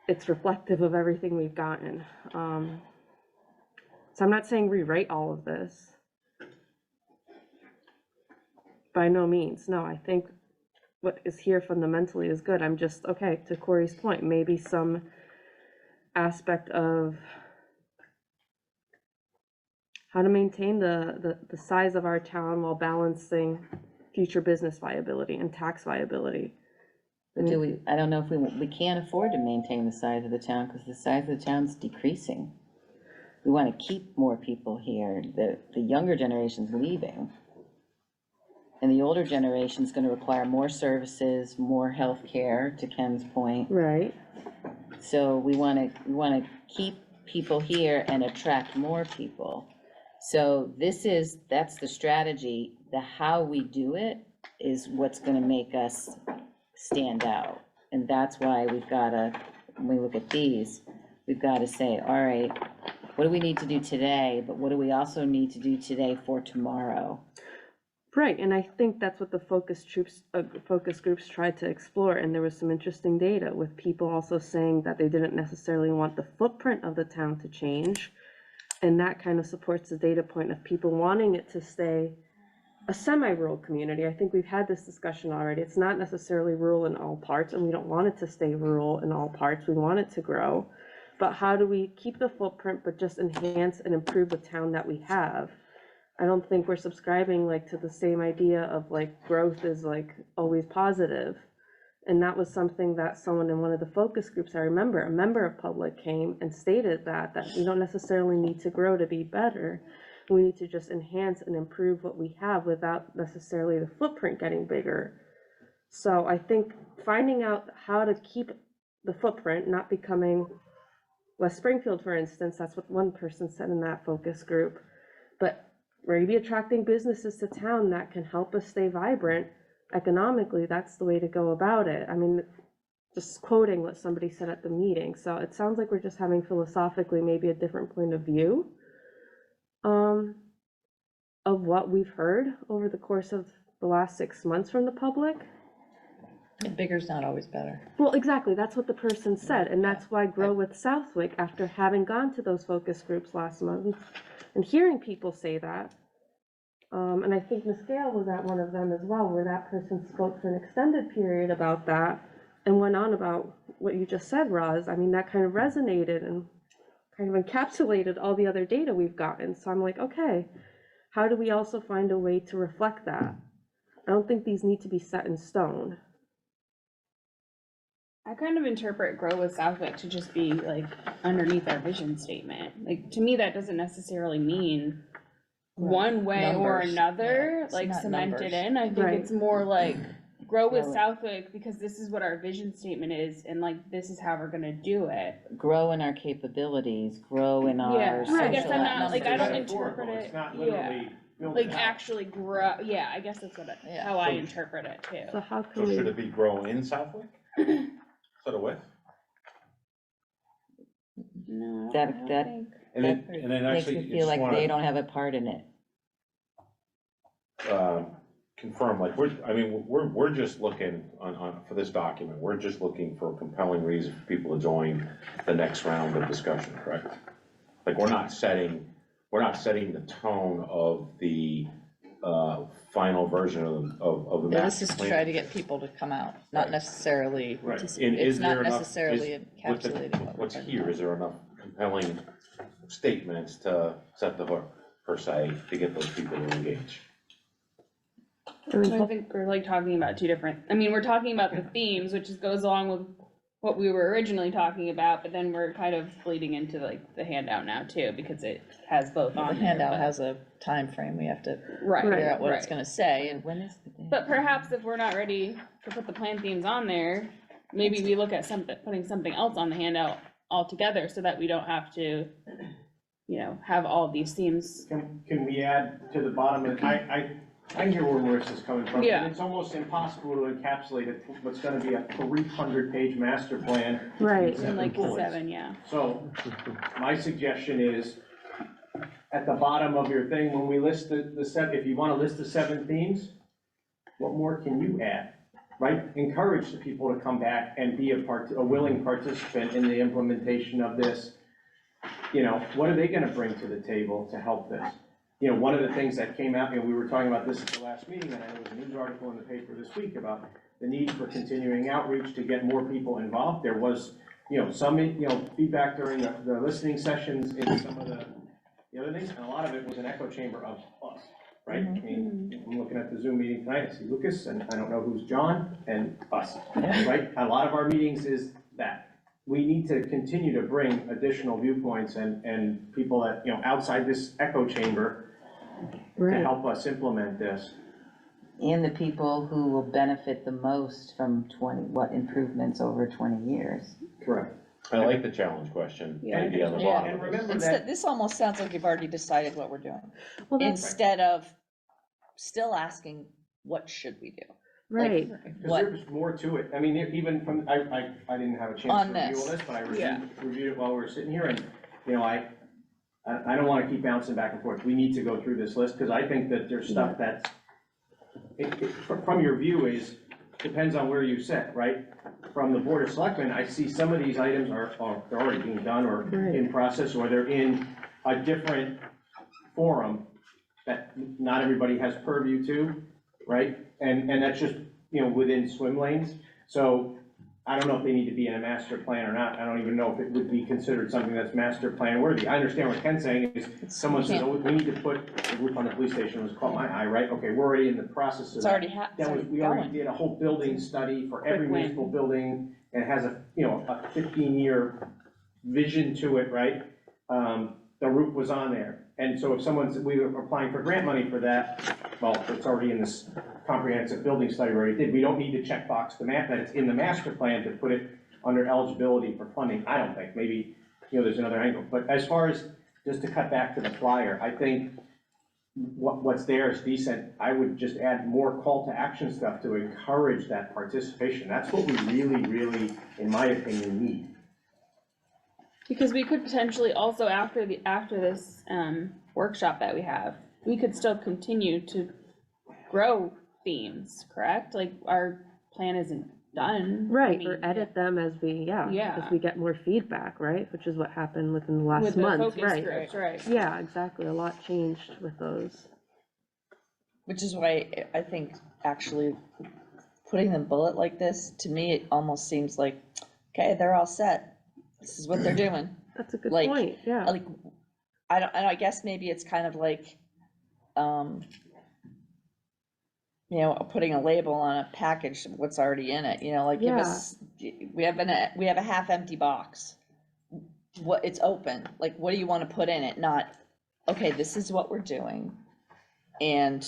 I: it's reflective of everything we've gotten. So I'm not saying rewrite all of this. By no means, no, I think what is here fundamentally is good. I'm just, okay, to Corey's point, maybe some aspect of how to maintain the size of our town while balancing future business viability and tax viability.
G: But I don't know if we can't afford to maintain the size of the town, because the size of the town's decreasing. We want to keep more people here. The younger generation's leaving. And the older generation's gonna require more services, more healthcare, to Ken's point.
I: Right.
G: So we wanna keep people here and attract more people. So that's the strategy. The how we do it is what's gonna make us stand out. And that's why when we look at these, we've gotta say, all right, what do we need to do today, but what do we also need to do today for tomorrow?
I: Right, and I think that's what the focus groups tried to explore, and there was some interesting data with people also saying that they didn't necessarily want the footprint of the town to change, and that kind of supports the data point of people wanting it to stay a semi-rural community. I think we've had this discussion already. It's not necessarily rural in all parts, and we don't want it to stay rural in all parts. We want it to grow, but how do we keep the footprint but just enhance and improve the town that we have? I don't think we're subscribing to the same idea of growth is always positive. And that was something that someone in one of the focus groups, I remember, a member of public came and stated that we don't necessarily need to grow to be better. We need to just enhance and improve what we have without necessarily the footprint getting bigger. So I think finding out how to keep the footprint, not becoming West Springfield, for instance, that's what one person said in that focus group, but maybe attracting businesses to town that can help us stay vibrant economically, that's the way to go about it. I mean, just quoting what somebody said at the meeting. So it sounds like we're just having philosophically maybe a different point of view of what we've heard over the course of the last 6 months from the public.
C: And bigger's not always better.
I: Well, exactly, that's what the person said, and that's why Grow with Southwick, after having gone to those focus groups last month and hearing people say that, and I think Ms. Gale was at one of them as well, where that person spoke for an extended period about that and went on about what you just said, Roz. I mean, that kind of resonated and kind of encapsulated all the other data we've gotten. So I'm like, okay, how do we also find a way to reflect that? I don't think these need to be set in stone.
A: I kind of interpret Grow with Southwick to just be underneath our vision statement. To me, that doesn't necessarily mean one way or
C: Numbers.
A: another,
C: Yeah, it's not
A: cemented
C: numbers.
A: in. I think
I: Right.
A: it's more Grow with
G: Grow it.
A: Southwick because this is what our vision statement is, and this is how we're gonna do it.
G: Grow in our capabilities, grow in our
A: Yeah,
G: social
A: I guess I'm not,
G: numbers.
A: I don't
L: Metaphorical,
A: interpret
L: it's
A: it,
L: not
A: yeah,
L: literally building out.
A: actually grow, yeah, I guess that's
C: Yeah.
A: how I interpret it
I: So
A: too.
I: how
H: So
I: can
H: should
I: we,
H: it be grow in Southwick? Instead of with?
A: No,
G: That-
A: I don't
G: that-
A: think.
H: And then
G: Makes
H: actually,
G: me
H: you
G: feel
H: just
G: like they
H: wanna,
G: don't have a part in it.
H: confirm, we're just looking for this document, we're just looking for a compelling reason for people to join the next round of discussion, correct? We're not setting the tone of the final version of the
C: Yeah,
H: master
C: this is to
H: plan.
C: try to get people to come out, not
H: Right.
C: necessarily,
H: Right.
C: participate.
H: And is
C: It's
H: there
C: not
H: enough-
C: necessarily
H: is- with the-
C: encapsulating what we're
H: What's
C: talking
H: here,
C: about.
H: is there enough compelling statements to set the hook, per se, to get those people to engage?
I: I mean,
A: So I think we're like talking about two different, I mean, we're talking about the themes, which is, goes along with what we were originally talking about, but then we're kind of bleeding into like the handout now too, because it has both
C: The
A: on there.
C: handout
A: but-
C: has a time frame. We have to
A: Right,
C: figure out what it's
A: right.
C: gonna say, and
G: When is the day?
A: But perhaps if we're not ready to put the plan themes on there, maybe we look at something, putting something else on the handout altogether, so that we don't have to, you know, have all these themes.
L: Can we add to the bottom of, I hear where Marissa's coming from.
A: Yeah.
L: And it's almost impossible to encapsulate what's gonna be a 300-page master plan.
I: Right.
A: In like
L: bullets.
A: 7, yeah.
L: So, my suggestion is, at the bottom of your thing, when we list the seven, if you wanna list the 7 themes, what more can you add, right? Encourage the people to come back and be a willing participant in the implementation of this. You know, what are they gonna bring to the table to help this? You know, one of the things that came out, and we were talking about this at the last meeting, and there was a news article in the paper this week about the need for continuing outreach to get more people involved. There was, you know, some, you know, feedback during the listening sessions in some of the other things, and a lot of it was an echo chamber of us, right? I mean, I'm looking at the Zoom meeting tonight, I see Lucas, and I don't know who's John, and us, right? A lot of our meetings is that. We need to continue to bring additional viewpoints and people that, you know, outside this echo chamber to
I: Right.
L: help us implement this.
G: And the people who will benefit the most from improvements over 20 years.
L: Correct.
H: I like the challenge question,
A: Yeah, I
H: maybe on the
C: Yeah.
H: bottom
L: And
H: of this.
L: remember
C: instead,
L: that,
C: this almost sounds like you've already decided what we're doing,
I: Well, that's
C: instead of still asking, what should we do? Like,
I: right.
L: because
C: what,
L: there's more to it. I mean, even from, I didn't have a chance
C: On
L: to review
C: this.
L: all this, but I
A: Yeah.
L: reviewed it while we were sitting here, and, you know, I don't wanna keep bouncing back and forth. We need to go through this list, because I think that there's stuff that's, from your view is, depends on where you sit, right? From the Board of Selectmen, I see some of these items are they're already being done or in process, or they're in a different forum that not everybody has purview to, right? And that's just, you know, within swim lanes. So I don't know if they need to be in a master plan or not. I don't even know if it would be considered something that's master plan worthy. I understand what Ken's saying is, someone says, oh, we need to put the roof on the police station, was caught my eye, right? Okay, we're already in the process of
C: it's
L: that.
C: already
L: Then
C: happening,
L: we already did a whole building study for every
A: Quick win.
L: municipal building, and it has a, you know, a 15-year vision to it, right? The roof was on there, and so if someone's, we were applying for grant money for that, well, it's already in this comprehensive building study we already did. We don't need to check box the map, that it's in the master plan to put it under eligibility for funding, I don't think, maybe, you know, there's another angle. But as far as, just to cut back to the flyer, I think what's there is decent. I would just add more call to action stuff to encourage that participation. That's what we really, in my opinion, need.
A: Because we could potentially also, after this workshop that we have, we could still continue to grow themes, correct? Like, our plan isn't done. I
I: Right,
A: mean,
I: or edit them as we,
A: Yeah.
I: as we get more feedback, right? Which is what happened within the last
A: With the
I: month,
A: focus
I: right?
A: groups, right.
I: Yeah, exactly. A lot changed with those.
C: which is why I think actually putting them bullet like this, to me, it almost seems like, okay, they're all set. This is what they're doing.
I: That's a good
C: Like-
I: point, yeah.
C: Like, I guess maybe it's kind of like, you know, putting a label on a package, what's already in it, you know, like, give us, we have a half-empty box. What, it's open, like, what do you wanna put in it? Not, okay, this is what we're doing, and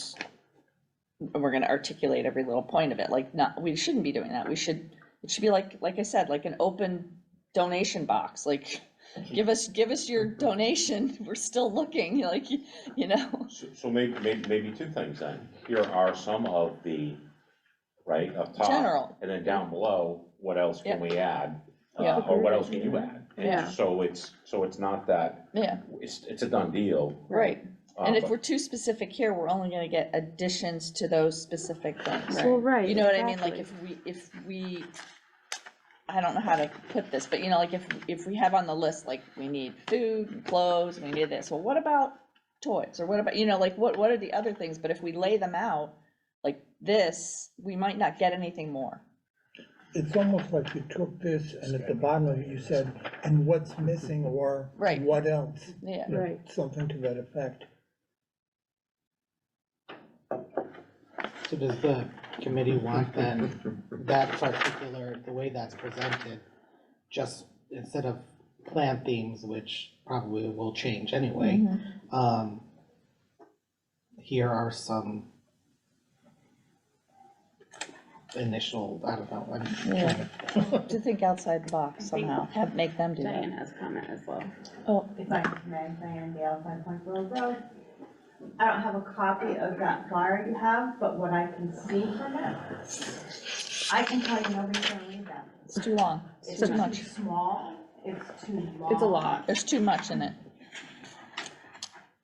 C: we're gonna articulate every little point of it, like, not, we shouldn't be doing that, it should be like I said, like an open donation box, like, give us your donation, we're still looking, like, you know?
H: So maybe two things then. Here are some of the, right, up top.
C: General.
H: And then down below, what else can we add?
C: Yeah.
H: Or what else can you add? And
I: Yeah.
H: So it's not that,
C: Yeah,
H: it's a done deal.
C: right, and if
H: but-
C: we're too specific here, we're only gonna get additions to those specific things.
I: Well, right.
C: You know what I mean, like,
I: exactly.
C: if we, I don't know how to put this, but you know, like, if we have on the list, like, we need food and clothes, and we need this, well, what about toys, or what about, like, what are the other things? But if we lay them out like this, we might not get anything more.
J: It's almost like you took this and at the bottom of it, you said, and what's missing, or
C: Right.
J: what else?
C: Yeah.
J: You know,
I: Right.
J: Something to that effect.
D: So does the committee want then that particular, the way that's presented, just instead of plan themes, which probably will change anyway, here are some initial, I don't know, I'm
C: Yeah.
D: trying
C: To think outside the box somehow, make them do
A: Diane
C: that.
A: has comment as well.
C: Oh,
M: If I may, Diane Gale, 5 Point Grove Road. I don't have a copy of that flyer you have, but what I can see from it, I can tell you nobody's gonna read that.
C: it's too long,
M: It's
C: too
M: too
C: much,
M: small, it's too long.
I: It's a lot.
C: there's too much in it.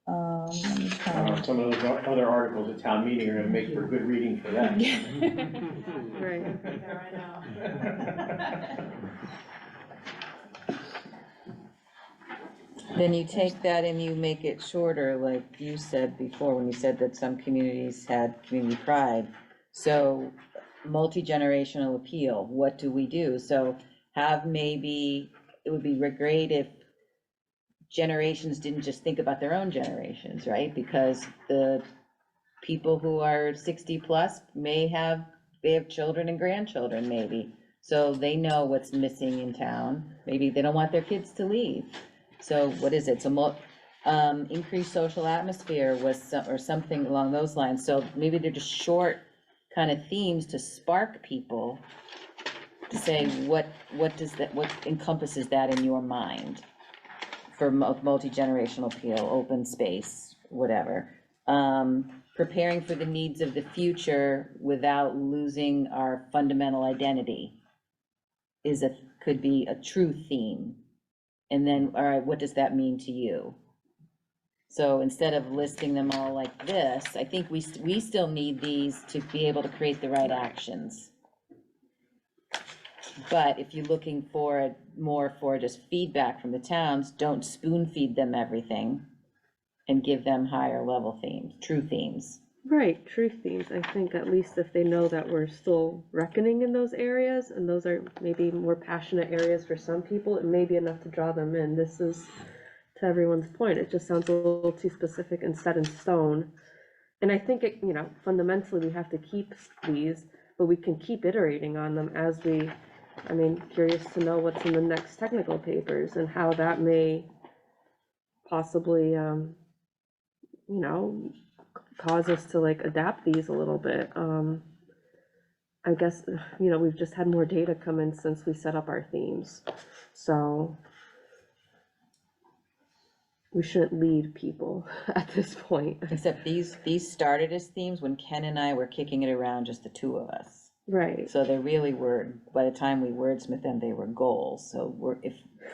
C: Let me find.
L: Some of those other articles at town meeting are gonna make for good reading for that.
I: Right.
M: There, I know.
G: Then you take that and you make it shorter, like you said before, when you said that some communities had community pride. So, multi-generational appeal, what do we do? So have maybe, it would be great if generations didn't just think about their own generations, right? Because the people who are 60 plus they have children and grandchildren maybe. So they know what's missing in town. Maybe they don't want their kids to leave. So what is it? So increased social atmosphere or something along those lines. So maybe they're just short kind of themes to spark people to say, what encompasses that in your mind for multi-generational appeal, open space, whatever. Preparing for the needs of the future without losing our fundamental identity could be a true theme. And then, all right, what does that mean to you? So instead of listing them all like this, I think we still need these to be able to create the right actions. But if you're looking for more for just feedback from the towns, don't spoon feed them everything and give them higher level themes, true themes.
I: Right, truth themes. I think at least if they know that we're still reckoning in those areas, and those are maybe more passionate areas for some people, it may be enough to draw them in. This is, to everyone's point, it just sounds a little too specific and set in stone. And I think it, fundamentally we have to keep these, but we can keep iterating on them as we, curious to know what's in the next technical papers and how that may possibly, cause us to adapt these a little bit. I guess, we've just had more data come in since we set up our themes. So we shouldn't lead people at this point.
G: Except these started as themes when Ken and I were kicking it around, just the two of us.
I: Right.
G: So they really were, by the time we wordsmith them, they were goals. So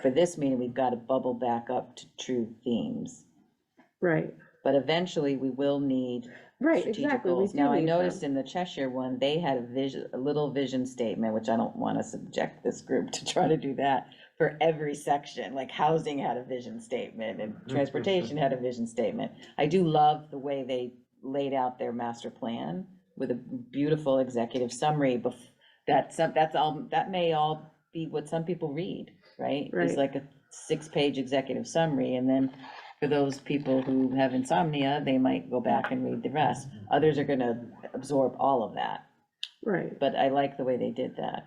G: for this meeting, we've got to bubble back up to true themes.
I: Right.
G: But eventually, we will need strategic
I: exactly.
G: goals. Now, I noticed in the Cheshire one, they had a little vision statement, which I don't want to subject this group to try to do that for every section, like housing had a vision statement and transportation had a vision statement. I do love the way they laid out their master plan with a beautiful executive summary. That may all be what some people read, right? It's like a 6-page executive summary, and then for those people who have insomnia, they might go back and read the rest. Others are gonna absorb all of that.
I: Right.
G: But I like the way they did that.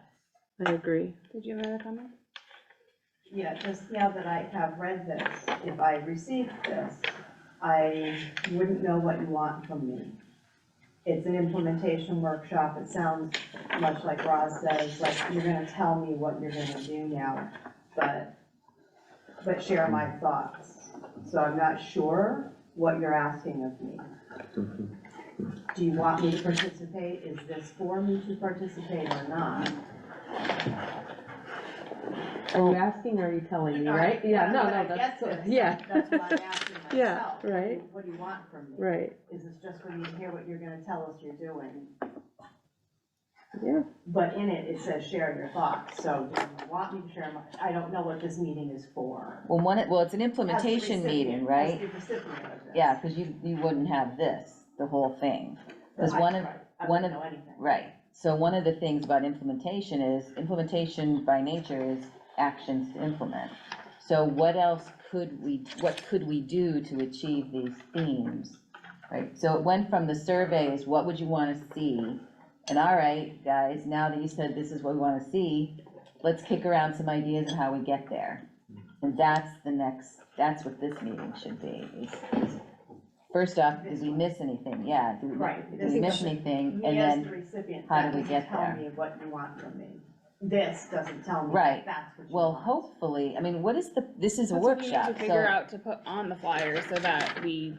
I: I agree.
A: Did you have a comment?
M: Yeah, just now that I have read this, if I received this, I wouldn't know what you want from me. It's an implementation workshop. It sounds much like Roz says, like you're gonna tell me what you're gonna do now, but share my thoughts. So I'm not sure what you're asking of me. Do you want me to participate? Is this for me to participate or not?
I: Are you asking or are you telling me, right? Yeah, no, that's, yeah.
M: That's what I'm asking myself.
I: Yeah, right.
M: What do you want from me?
I: Right.
M: Is this just for me to hear what you're gonna tell us you're doing?
I: Yeah.
M: But in it, it says share your thoughts, so do you want me to share my, I don't know what this meeting is for.
G: Well, it's an
M: As the
G: implementation meeting,
M: recipient-
G: right?
M: As the recipient of this.
G: Yeah, because you wouldn't have this, the whole thing. Because
M: I-
G: one of,
M: right, I
G: one
M: wouldn't
G: of,
M: know anything.
G: right, so one of the things about implementation by nature is actions to implement. So what could we do to achieve these themes, right? So it went from the surveys, what would you wanna see? And all right, guys, now that you said this is what we wanna see, let's kick around some ideas on how we get there. And that's what this meeting should be, is first off, did we miss anything? Yeah,
M: Right.
G: did we miss anything? And
M: Me as the
G: then,
M: recipient,
G: how
M: that
G: do we
M: doesn't
G: get
M: tell
G: there?
M: me what you want from me. This doesn't tell me
G: Right.
M: that that's what you
G: well,
M: want.
G: hopefully, I mean, this is a
A: That's what we need
G: workshop,
A: to figure
G: so,
A: out to put on the flyer so that we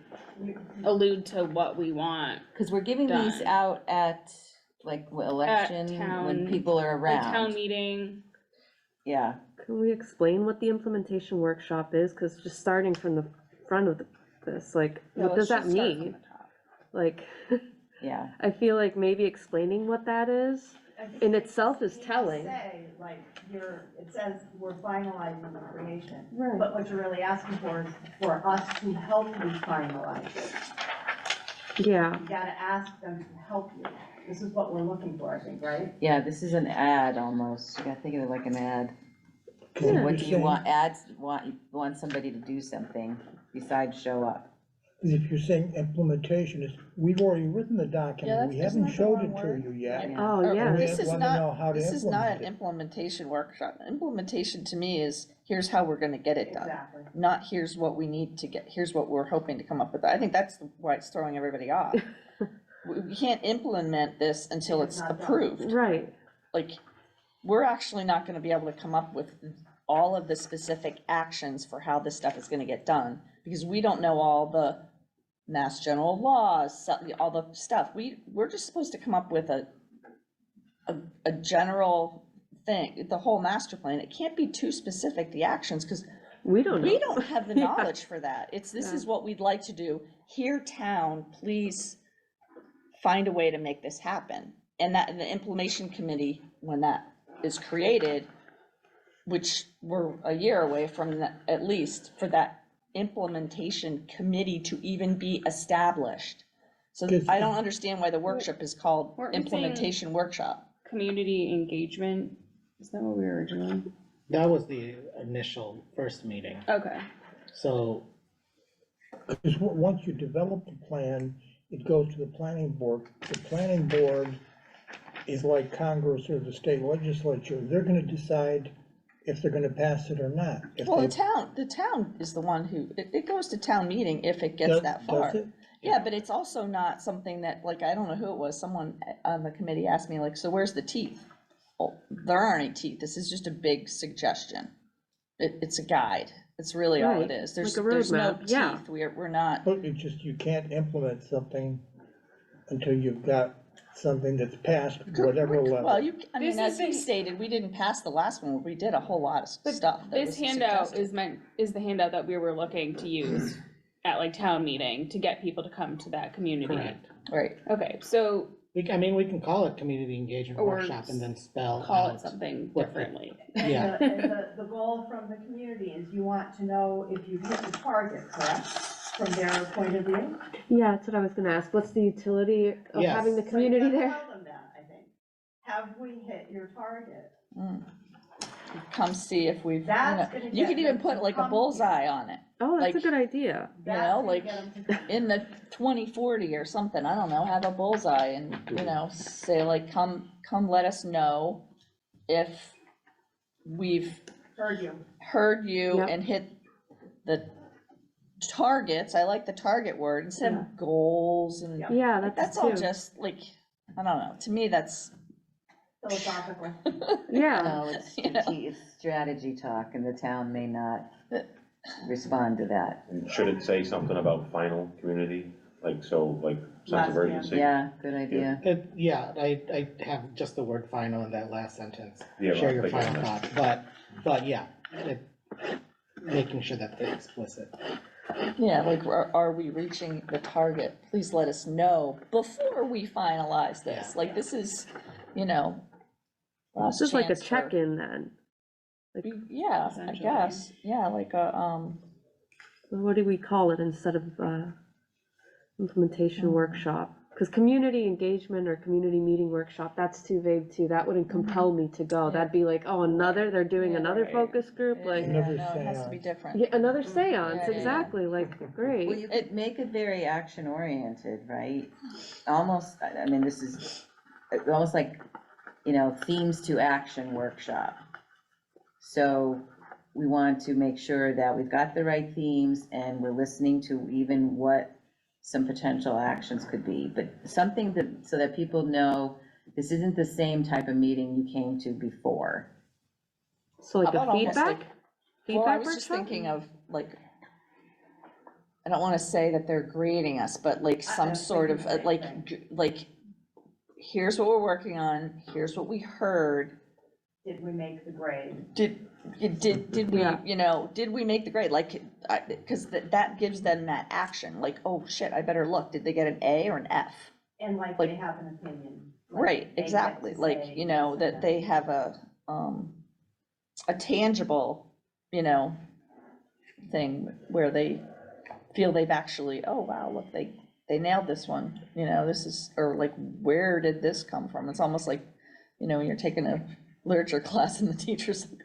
A: allude to what we want.
G: because we're giving these
A: Done.
G: out at, like, election, when
A: town-
G: people are
A: Like town
G: around.
A: meeting.
G: Yeah,
I: Can we explain what the implementation workshop is? Because just starting from the front of this, like,
A: Yeah,
I: what does
A: let's
I: that
A: just start from
I: mean?
A: the top.
I: Like,
G: yeah.
I: I feel like maybe explaining what that is
M: I think
I: in
M: you
I: itself is
M: need to
I: telling.
M: Say, like, it says we're finalizing the creation,
I: Right.
M: but what you're really asking for is for us to help you finalize it.
I: Yeah,
M: You gotta ask them to help you. This is what we're looking for, I think, right?
G: Yeah, this is an ad almost, you gotta think of it like an ad.
J: Can
G: What
J: you
G: do you
J: say-
G: want, ads, you want somebody to do something besides show up.
J: If you're saying implementation, we've already written the
C: Yeah,
J: document, we haven't showed it to you yet.
G: Yeah.
I: oh,
C: Or-
I: yeah.
J: We
C: This is
J: wanna know how
C: not,
J: to
C: this is not an
J: implement it.
C: implementation workshop. Implementation to me is, here's how we're gonna get it done.
M: Exactly.
C: Not here's what we need to get, here's what we're hoping to come up with. I think that's why it's throwing everybody off. We can't implement this until
M: It's
C: it's
M: not done.
C: approved.
I: Right,
C: Like, we're actually not gonna be able to come up with all of the specific actions for how this stuff is gonna get done, because we don't know all the mass general laws, all the stuff. We're just supposed to come up with a general thing, the whole master plan. It can't be too specific, the actions, because
I: we don't know.
C: we don't have the
I: Yeah.
C: knowledge for that. This
I: Yeah.
C: is what we'd like to do. Here, town, please find a way to make this happen. And that, the implementation committee, when that is created, which we're a year away from that, at least, for that implementation committee to even be established. So
J: Good.
C: I don't understand why the workshop is called
A: Weren't we saying-
C: implementation workshop.
A: Community engagement, is that what we were originally?
D: That was the initial first meeting,
A: Okay.
D: so,
J: Because once you develop the plan, it goes to the planning board. The planning board is like Congress or the state legislature. They're gonna decide if they're gonna pass it or not. If
C: Well,
J: they-
C: the town is the one who, it goes to town meeting if it gets
J: Does-
C: that far.
J: does it?
C: Yeah, but it's also not something that, like, I don't know who it was, someone on the committee asked me, like, so where's the teeth? Well, there aren't any teeth, this is just a big suggestion. It's a guide, it's really all it
I: Right,
C: is, there's
I: like a
C: no
I: roadmap, yeah.
C: teeth, we're not,
J: But it's just, you can't implement something until you've got something that's passed, whatever level.
C: well, I
A: This
C: mean,
A: is
C: as he
A: the-
C: stated, we didn't pass the last one, we did a whole lot of
A: But
C: stuff that
A: this
C: was
A: handout
C: suggested.
A: is the handout that we were looking to use at like town meeting to get people to come to that community.
D: correct.
C: Right,
A: Okay, so
D: We can call it community engagement
A: Or
D: workshop and then spell
A: call it
D: out
A: something
D: what the-
A: differently.
D: Yeah,
M: And the goal from the community is you want to know if you've hit the target, correct? From their point of view?
I: Yeah, that's what I was gonna ask. What's the utility of
D: Yes.
I: having the
M: So you
I: community
M: gotta
I: there?
M: tell them that, I think. Have we hit your target?
C: come see if we've,
M: That's gonna
C: you
M: get
C: could even
M: them
C: put
M: to
C: like a
M: come
C: bullseye on it.
I: Oh, that's a
C: like-
I: good idea.
C: You
M: That's
C: know,
M: gonna
C: like,
M: get 'em to come.
C: in the 2040 or something, I don't know, have a bullseye and, you know, say like, come let us know if we've
M: Heard you.
C: heard you
I: Yep.
C: and hit the targets, I like the target word, instead
I: Yeah.
C: of goals and,
M: Yeah.
I: Yeah,
C: like,
I: that's
C: that's all
I: too.
C: just like, I don't know, to me, that's,
M: Philosophical.
I: Yeah,
G: No, it's
C: You know?
G: it's strategy talk, and the town may not respond to that.
H: And should it say something about final community, like, so, like, sense of
M: Last
H: urgency?
G: Yeah, good idea.
D: I have just the word final in that last sentence.
H: Yeah,
D: Share
H: I'll
D: your
H: take it
D: final
H: on
D: thoughts, but yeah, making sure that they're explicit.
C: yeah, like, are we reaching the target? Please let us know before we finalize this,
D: Yeah.
C: like, this is, you know.
I: This
C: last
I: is like a
C: chance for-
I: check-in then. Like,
C: Yeah, I
A: Essentially.
C: guess, yeah, like a,
I: what do we call it instead of, implementation workshop? Because community engagement or community meeting workshop, that's too vague too. That wouldn't compel me to go.
C: Yeah.
I: That'd be like, oh, they're doing
C: Yeah,
I: another
C: right.
I: focus group,
C: yeah,
I: like,
C: no,
J: Another
C: it has to be
J: seance.
C: different.
I: yeah, another seance,
C: Yeah, yeah.
I: exactly, like,
G: Well,
I: great.
G: you could make it very action oriented, right? Almost, I mean, this is almost like, you know, themes to action workshop. So we want to make sure that we've got the right themes and we're listening to even what some potential actions could be, but something that, so that people know this isn't the same type of meeting you came to before.
I: So like
C: How
I: a
C: about almost
I: feedback?
C: Well, I
I: Feedback
C: was just
I: workshop?
C: thinking of like, I don't wanna say that they're grading us, but like some
M: was
C: sort of,
M: thinking the
C: like,
M: same
C: like, here's what we're working on, here's what we heard,
M: Did we make the grade?
C: did we,
I: Yeah.
C: you know, did we make the grade, like, cause that gives them that action, like, oh shit, I better look, did they get an A or an F?
M: And like
C: Like-
M: they have an opinion. like
C: Right,
M: they get
C: exactly,
M: to
C: like,
M: say
C: you know,
M: this
C: that
M: and
C: they have a tangible, you know, thing where they feel they've actually, oh, wow, look, they nailed this one, you know, this is, or like, where did this come from? It's almost like, you know, when you're taking a literature class and the teacher's like,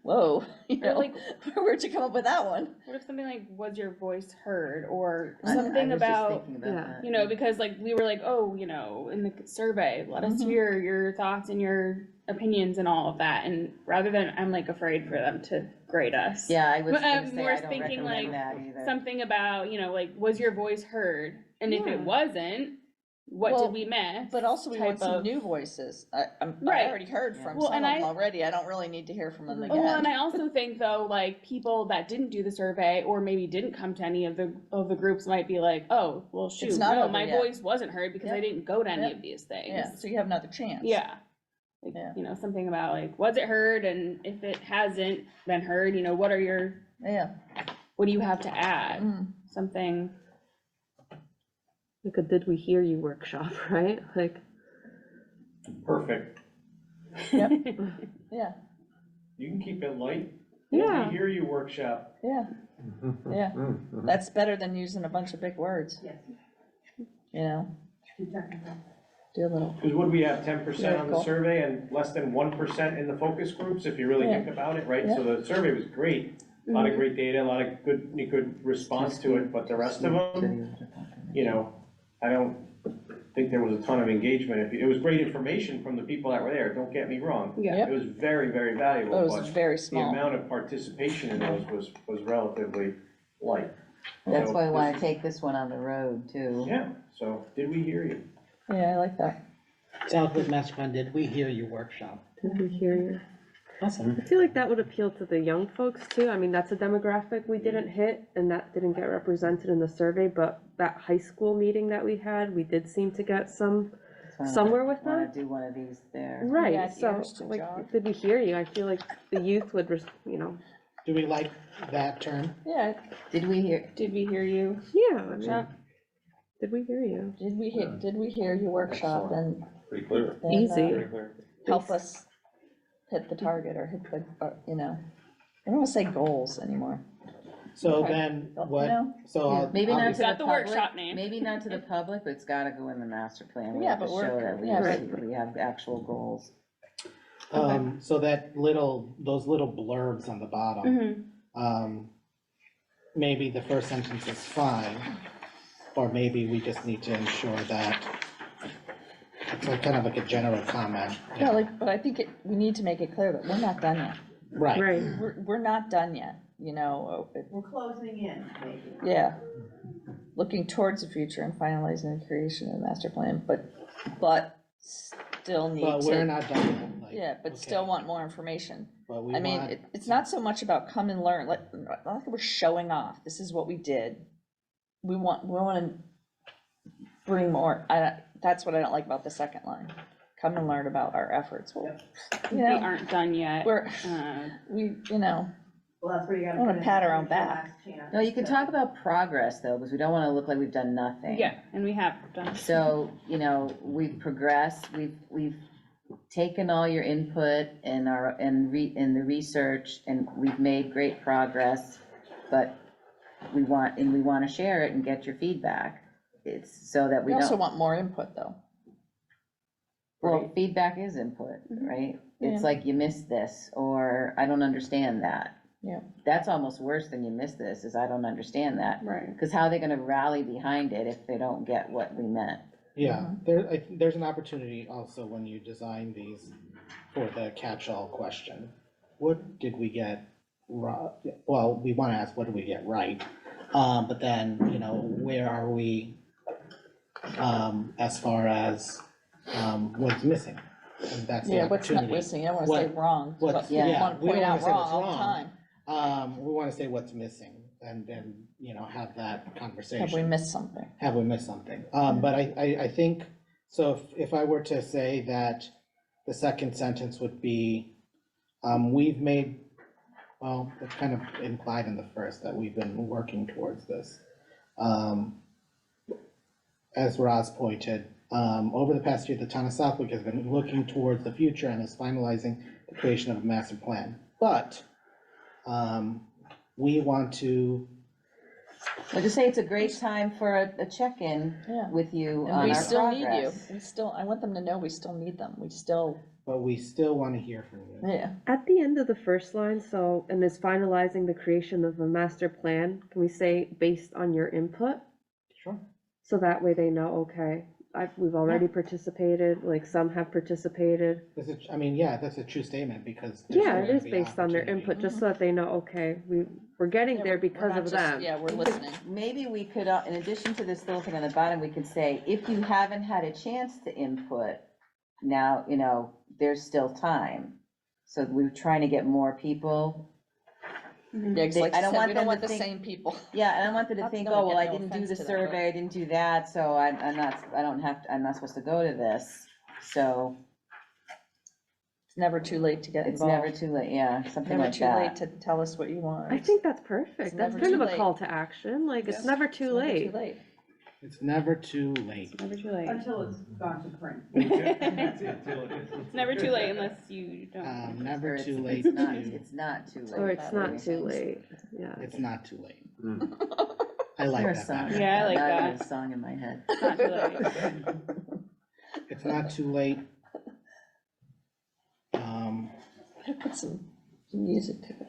C: whoa, you
A: Or
C: know,
A: like-
C: where'd you come up with that one?
A: What if something like, was your voice heard, or
G: I
A: something
G: was just
A: about,
G: thinking about
I: yeah,
G: that.
A: you know, because like, we were like, oh, you know, in the survey, let us
C: Mhm.
A: hear your thoughts and your opinions and all of that, and rather than, I'm like afraid for them to grade us.
G: Yeah, I was
A: But
G: gonna
A: I'm
G: say,
A: more
G: I don't
A: thinking like
G: recommend that either.
A: something about, you know, like, was your voice heard? And if it
I: Yeah.
A: wasn't, what
C: Well,
A: did we miss?
C: But also we want
A: type
C: some
A: of-
C: new voices. I
A: Right.
C: already heard from
A: Well,
C: some of
A: and
C: them
A: I-
C: already. I don't really need to hear from them
A: Oh, well, and
C: again.
A: I also think though, like, people that didn't do the survey or maybe didn't come to any of the groups might be like, oh, well, shoot,
C: not
A: no,
C: over
A: my
C: yet.
A: voice wasn't heard because I
C: Yep.
A: didn't go to any
C: Yep.
A: of these things.
C: Yeah, so you have another chance.
A: Yeah. Like,
C: Yeah.
A: you know, something about like, was it heard? And if it hasn't been heard, you know, what do you have to add?
C: Mm.
A: Something,
I: like a did we hear you workshop, right? Like,
L: Perfect.
C: Yeah,
L: You can keep it light.
I: yeah,
L: We hear you workshop.
C: yeah, yeah. That's better than using a bunch of big words,
M: Yes,
C: you know,
M: too technical.
C: do a little,
L: Because would we have 10% on the
C: Cool.
L: survey and less than 1% in the focus groups, if you really
C: Yeah.
L: think about it, right? So the survey was great, a lot of great data, a lot of good response to it, but the rest of them, you know, I don't think there was a ton of engagement. It was great information from the people that were there, don't get me wrong.
A: yeah.
C: Yep.
L: It was very, very valuable,
C: it was
L: but
C: very
L: the
C: small.
L: amount of participation in those was relatively light.
G: That's
L: So
G: why I wanna
L: this-
G: take this one on the road too.
L: Yeah, so did we hear you?
C: Yeah, I like that.
D: Southwood Master Plan, did we hear your workshop?
I: did we hear you?
D: Awesome.
I: I feel like that would appeal to the young folks too. I mean, that's a demographic we didn't hit and that didn't get represented in the survey, but that high school meeting that we had, we did seem to get some somewhere with
G: Wanna
I: that.
G: do one of these there.
I: Right,
C: had
I: so,
C: ears to
I: like,
C: jog.
I: did we hear you? I feel like the youth would, you know,
D: Do we like that term?
C: Yeah,
G: Did we hear,
A: Did we hear you?
I: yeah, I mean,
A: Workshop?
I: did we hear you?
C: did we hear your workshop and
H: Pretty clear.
C: then,
I: Easy.
C: help us hit the target or hit the, you know, I don't wanna say goals anymore.
D: So
C: Okay.
D: then,
C: You
D: what,
C: know?
D: so I'll.
G: maybe
D: I'll
G: not
D: be-
G: to the
A: Got the
G: public,
A: workshop name.
G: maybe not to the public, but it's gotta go in the master plan. We
C: Yeah,
G: have to
C: but we're-
G: show that we
C: yeah,
G: have, we have actual goals.
D: So that those little blurbs on the bottom, maybe the first sentence is fine, or maybe we just need to ensure that it's like kind of like a general comment.
C: Yeah, like, but I think we need to make it clear that we're not done yet.
D: Right.
I: Right,
C: We're not done yet, you know,
M: We're closing in, maybe.
C: yeah. Looking towards the future and finalizing the creation of the master plan, but still need
D: But we're
C: to,
D: not done yet, like,
C: yeah, but
D: okay.
C: still want more information.
D: But we
C: I mean,
D: want,
C: it's not so much about come and learn, like, not like we're showing off, this is what we did. We wanna bring more, that's what I don't like about the second line, come and learn about our efforts, well, you
A: We
C: know,
A: aren't done yet.
C: we're,
A: Uh,
C: you know,
M: Well, that's where you gotta.
C: I wanna
M: put in
C: pat our own
M: your
C: back.
M: last chance
G: No, you can
M: to-
G: talk about progress though, because we don't wanna look like we've done nothing.
A: Yeah, and we have done.
G: So, you know, we've progressed, we've taken all your input and and the research, and we've made great progress, but we want to share it and get your feedback. It's so that we
C: We also
G: don't,
C: want more input, though.
G: well, feedback is input, right? It's
C: Yeah.
G: like, you missed this, or I don't understand that.
C: Yeah.
G: That's almost worse than you missed this, is I don't understand that.
I: Right.
G: Because how are they gonna rally behind it if they don't get what we meant?
D: Yeah, there's an opportunity also when you design these for the catch-all question. What did we get well, we wanna ask, what did we get right? But then, where are we, as far as, what's missing? And that's the
C: Yeah, what's not
D: opportunity.
C: missing, I don't wanna say
D: What-
C: wrong,
D: what's-
C: but we
D: yeah,
C: wanna
D: we don't
C: point
D: wanna
C: out
D: say
C: wrong
D: what's
C: all the
D: wrong.
C: time.
D: We wanna say what's missing and have that conversation.
C: Have we missed something?
D: Have we missed something? But I think, so if I were to say that the second sentence would be, we've made, well, it's kind of implied in the first that we've been working towards this. As Roz pointed, over the past year, the town of Southwick has been looking towards the future and is finalizing the creation of a master plan. But we want to,
G: I'll just say it's a great time for a check-in
C: Yeah.
G: with you
C: And
G: on
C: we
G: our
C: still need you,
G: progress.
C: we still, I want them to know we still need them, we still,
D: but we still want to hear from you.
C: yeah.
I: At the end of the first line, so, and is finalizing the creation of a master plan, can we say based on your input?
D: Sure.
I: So that way they know, okay, we've already participated, like some have participated.
D: This is, yeah, that's a true statement because. there's
I: Yeah, it
D: going
I: is
D: to be
I: based on their
D: opportunity.
I: input, just so that they know, okay, we're getting
C: Yeah,
I: there
C: we're
I: because
C: not
I: of
C: just-
I: them.
C: Yeah, we're listening.
G: Maybe we could, in addition to this little thing on the bottom, we could say, if you haven't had a chance to input, now, there's still time. So we're trying to get more people.
C: Yeah, 'cause
G: They-
C: like
G: I
C: I
G: don't
C: said,
G: want
C: we
G: them
C: don't
G: to
C: want the
G: think-
C: same people.
G: Yeah, and I want them to
C: That's
G: think,
C: gonna
G: oh, well,
C: get
G: I
C: no
G: didn't do
C: offense
G: the
C: to them, but-
G: survey, I didn't do that, so I'm not supposed to go to this. So
C: It's never too late to get
G: it's never
C: involved.
G: too late, yeah, something
C: Never
G: like
C: too late
G: that.
C: to tell us what you want.
I: I think that's perfect,
C: It's
I: that's
C: never
I: kind
C: too
I: of a
C: late.
I: call to action, like, it's
C: Yes.
I: never
C: It's
I: too
C: never
I: late.
C: Too late.
D: It's never too late.
I: Never too late.
M: Until it's gone to print.
A: It's never too late unless you don't.
D: Never
G: Or
D: too
G: it's-
D: late
G: It's not,
D: to,
G: it's not too late.
I: Or it's
C: Battery
I: not too
C: things.
I: late, yeah.
D: it's not too late.
E: Mm.
D: I like
G: There's a
D: that
G: song.
D: better.
A: Yeah, I like
G: Now
A: that.
G: there's a song in my head.
A: It's not too late.
D: It's not too late.
C: Put some music to it.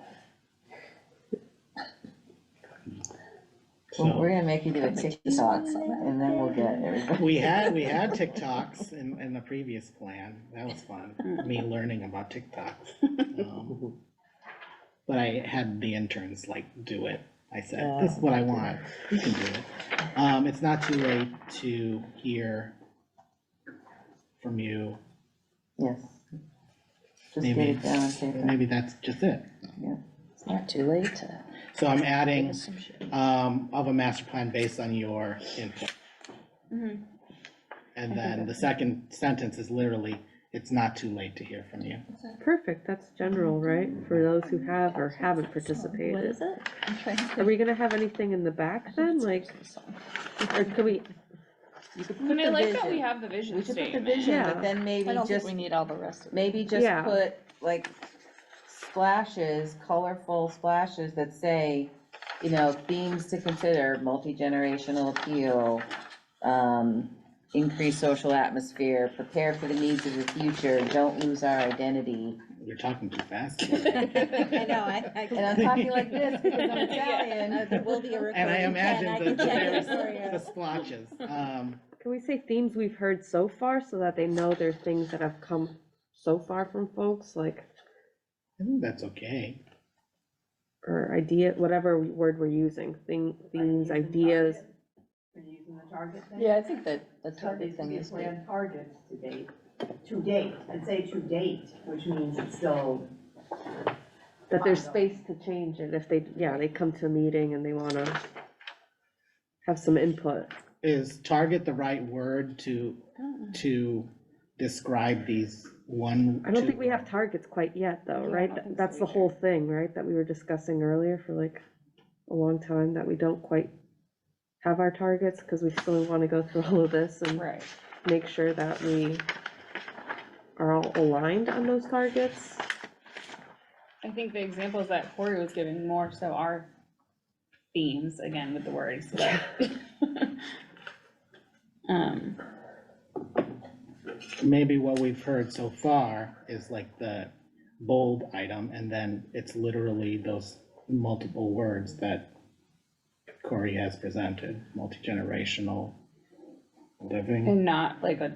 G: Well, we're gonna make you do a
C: Put the keys
G: TikTok,
C: on that.
G: and then we'll get everybody.
D: We had TikToks in the previous plan. That was fun, me learning about TikToks. But I had the interns do it. I said, this is what I want. You can do it. It's not too late to hear from you.
G: Yes. Just get
D: Maybe,
G: it down on paper.
D: maybe that's just it.
C: It's not too late to
D: So I'm
C: give
D: adding,
C: us some shit.
D: of a master plan based on your input.
A: Mhm.
D: And then the second sentence is literally, it's not too late to hear from you.
I: Perfect, that's general, right, for those who have or haven't
C: What
I: participated.
C: is it? I'm trying to
I: Are we gonna have anything in the back then, like, or could we,
G: You could
A: I
G: put
A: mean, I
G: the
A: like that we
G: vision.
A: have the vision
G: We should put the
A: statement.
G: vision,
I: Yeah.
G: but then maybe
C: I don't think
G: just,
C: we need all the rest of it.
G: maybe just
I: Yeah.
G: put like splashes, colorful splashes that say, themes to consider, multi-generational appeal, increased social atmosphere, prepare for the needs of the future, don't lose our identity.
D: You're talking too fast.
G: I know, and I'm talking like this because I'm Italian.
M: There will be a
D: And I imagine the
M: for
D: splotches.
I: can we say themes we've heard so far, so that they know there's things that have come so far from folks, like,
D: I think that's okay.
I: or idea, whatever word we're using, themes, ideas.
M: Are you using the target thing?
C: Yeah, I think that the
M: So
C: target
M: these
C: thing
M: be
C: is good.
M: planned targets to date, I'd say to date, which means it's still.
I: That there's space to change it if they come to a meeting and they wanna have some input.
D: Is target the right word to describe these
I: I don't think we have targets quite yet, though,
C: Yeah, I
I: right?
C: don't think
I: That's
C: so
I: the whole thing, right, that we were discussing earlier for like a long time, that we don't quite have our targets, because we still wanna go through all of this and
C: Right.
I: make sure that we are all aligned on those targets?
A: I think the examples that Corey was giving more so are themes, again, with the words, but.
D: Maybe what we've heard so far is like the bold item, and then it's literally those multiple words that Corey has presented, multi-generational living.
A: And not like I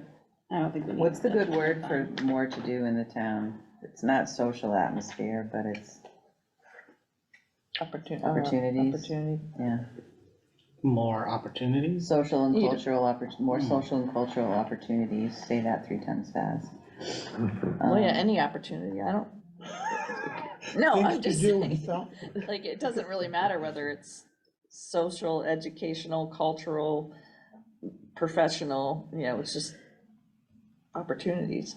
A: don't think we need.
G: What's the good
A: to-
G: word for more to do in the town? It's not social atmosphere, but it's,
C: Opportunity.
G: Opportunities. yeah,
D: More opportunities.
G: social and
C: Need-
G: cultural more social and cultural opportunities, say that 3 times fast.
C: Well, yeah,
G: Um,
C: any opportunity, I don't. No,
J: Things
C: I'm
J: to
C: just
J: do,
C: saying,
J: so-
C: like, it doesn't really matter whether it's social, educational, cultural, professional, you know, it's just opportunities.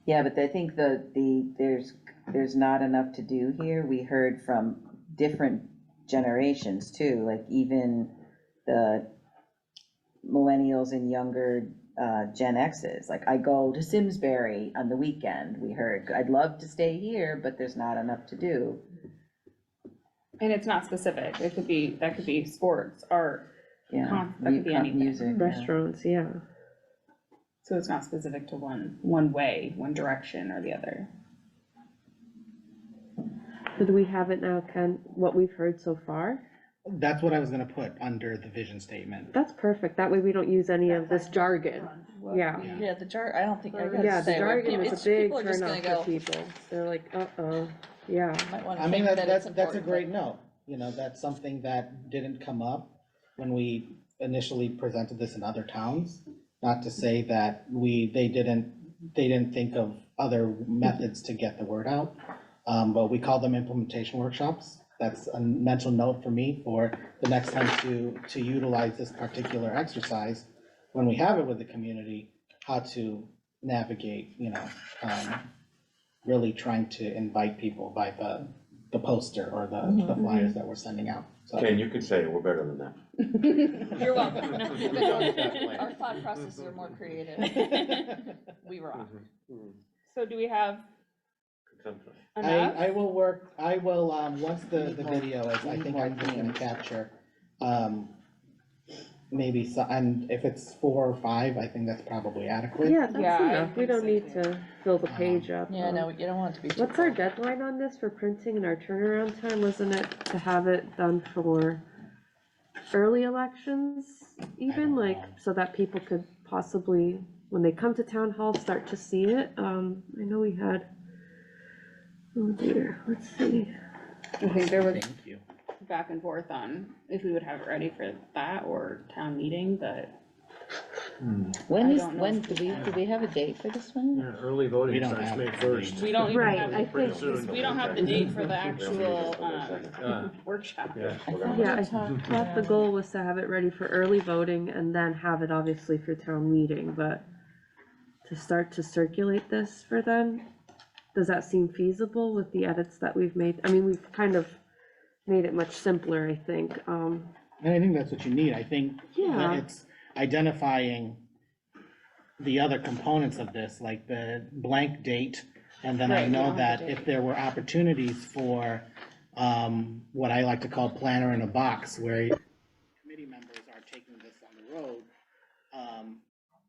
G: Yeah, but I think there's not enough to do here. We heard from different generations too, like even the millennials and younger Gen X's. Like, I go to Simsbury on the weekend, we heard. I'd love to stay here, but there's not enough to do.
A: And it's not specific, it could be, that could be sports, art,
G: Yeah,
A: that could be anything.
G: music. yeah.
I: Restaurants, yeah.
A: So it's not specific to one way, one direction or the other.
I: So do we have it now, Ken, what we've heard so far?
D: That's what I was gonna put under the vision statement.
I: That's perfect, that way we don't use any of this jargon, yeah.
D: Yeah.
C: Yeah, I don't think, I gotta
I: Yeah, the
C: say, like,
I: jargon is
C: it's-
I: a big
C: people are just
I: turn
C: gonna
I: off
C: go,
I: for people, they're like, uh-oh, yeah.
C: might wanna
D: I mean,
C: think that it's
D: that's a
C: important,
D: great note, you know, that's something that didn't come up when we initially presented this in other towns. Not to say that they didn't think of other methods to get the word out, but we call them implementation workshops. That's a mental note for me for the next time to utilize this particular exercise when we have it with the community, how to navigate, you know, really trying to invite people by the poster or the flyers that we're sending out. So
H: Ken, you could say we're better than that.
A: You're welcome.
C: our thought processes are more creative. We rock.
A: So do we have
H: Consumption.
A: enough?
D: I will, once the video is, I think I'm just gonna capture, maybe so, and if it's 4 or 5, I think that's probably adequate.
I: Yeah, that's
A: Yeah, I
I: enough, we
A: think
I: don't
A: so
I: need
A: too.
I: to fill the page up.
C: Yeah, no, you don't want it to be too.
I: What's our
C: full.
I: deadline on this for printing and our turnaround time, wasn't it to have it done for early elections even,
D: don't
I: like,
D: know.
I: so that people could possibly, when they come to town hall, start to see it? I know we had, oh dear, let's see.
A: I think there was
D: Thank you.
A: back and forth on if we would have it ready for that or town meeting, but
G: When
A: I
G: is,
A: don't know
G: when,
A: if
G: do we have a date for this one?
K: Yeah, early
D: We
K: voting
D: don't
K: starts
D: have
K: May
D: the
K: 1st.
A: we don't even
I: Right,
A: have,
I: I
K: Pretty
I: think,
K: soon.
A: we don't have the date for the actual,
K: Uh,
A: workshop.
K: Yeah.
I: yeah, I thought the goal was to have it ready for early voting and then have it obviously for town meeting, but to start to circulate this for them, does that seem feasible with the edits that we've made? I mean, we've kind of made it much simpler, I think,
D: And I think that's what you need. I think
I: Yeah.
D: that it's identifying the other components of this, like the blank date. And then I
A: Right, we
D: know
A: don't have
D: that
A: the
D: if there were opportunities for, what I like to call planner in a box, where committee members are taking this on the road,